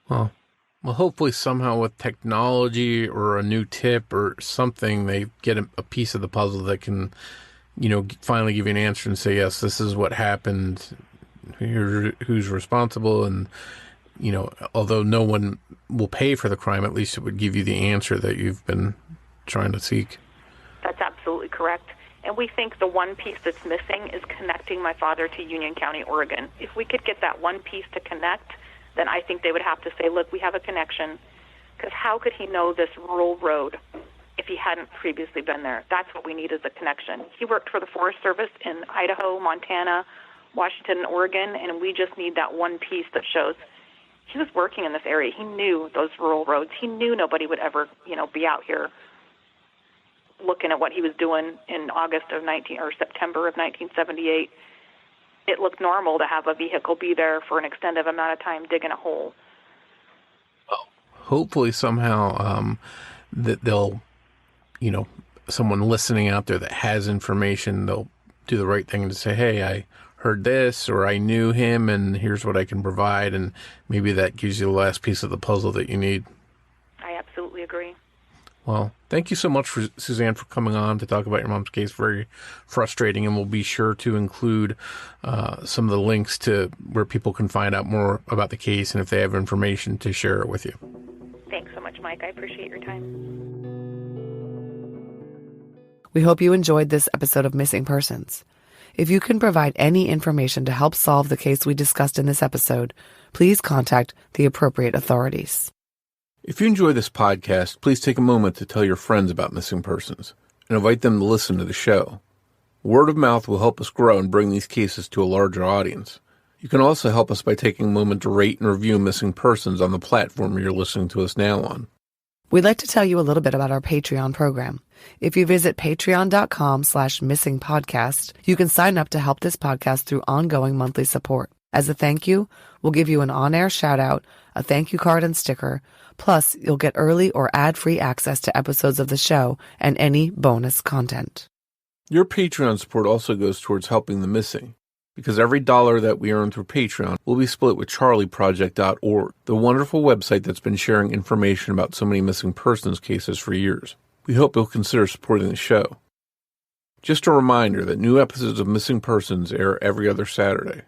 Well, hopefully somehow with technology or a new tip or something, they get a piece of the puzzle that can, finally give you an answer and say, yes, this is what happened. Here's who's responsible. And, although no one will pay for the crime, at least it would give you the answer that you've been trying to seek. That's absolutely correct. And we think the one piece that's missing is connecting my father to Union County, Oregon. If we could get that one piece to connect, then I think they would have to say, look, we have a connection. Because how could he know this rural road if he hadn't previously been there? That's what we need is a connection. He worked for the Forest Service in Idaho, Montana, Washington, and Oregon, and we just need that one piece that shows he was working in this area. He knew those rural roads. He knew nobody would ever, be out here looking at what he was doing in September of 1978. It looked normal to have a vehicle be there for an extended amount of time digging a hole. Well, hopefully somehow that they'll, someone listening out there that has information, they'll do the right thing to say, hey, I heard this, or I knew him, and here's what I can provide, and maybe that gives you the last piece of the puzzle that you need. I absolutely agree. Well, thank you so much, Suzanne, for coming on to talk about your mom's case. Very frustrating, and we'll be sure to include some of the links to where people can find out more about the case, and if they have information to share it with you. Thanks so much, Mike. I appreciate your time. We hope you enjoyed this episode of Missing Persons. If you can provide any information to help solve the case we discussed in this episode, please contact the appropriate authorities. If you enjoy this podcast, please take a moment to tell your friends about Missing Persons and invite them to listen to the show. Word of mouth will help us grow and bring these cases to a larger audience. You can also help us by taking a moment to rate and review Missing Persons on the platform you're listening to us now on. We'd like to tell you a little bit about our Patreon program. If you visit patreon.com/missingpodcast, you can sign up to help this podcast through ongoing monthly support. As a thank you, we'll give you an on-air shout-out, a thank you card and sticker, plus you'll get early or ad-free access to episodes of the show and any bonus content. Your Patreon support also goes towards helping the missing, because every dollar that we earn through Patreon will be split with charlieproject.org, the wonderful website that's been sharing information about so many missing persons cases for years. We hope you'll consider supporting the show. Just a reminder that new episodes of Missing Persons air every other Saturday.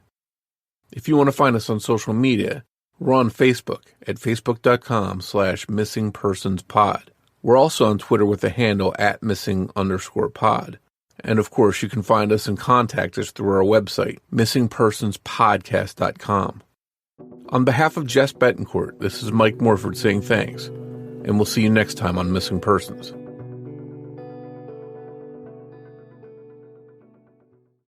If you want to find us on social media, we're on Facebook at facebook.com/missingpersonspod. We're also on Twitter with the handle @missing_pod. And of course, you can find us and contact us through our website, missingpersonspodcast.com. On behalf of Jess Betancourt, this is Mike Morford saying thanks, and we'll see you next time on Missing Persons.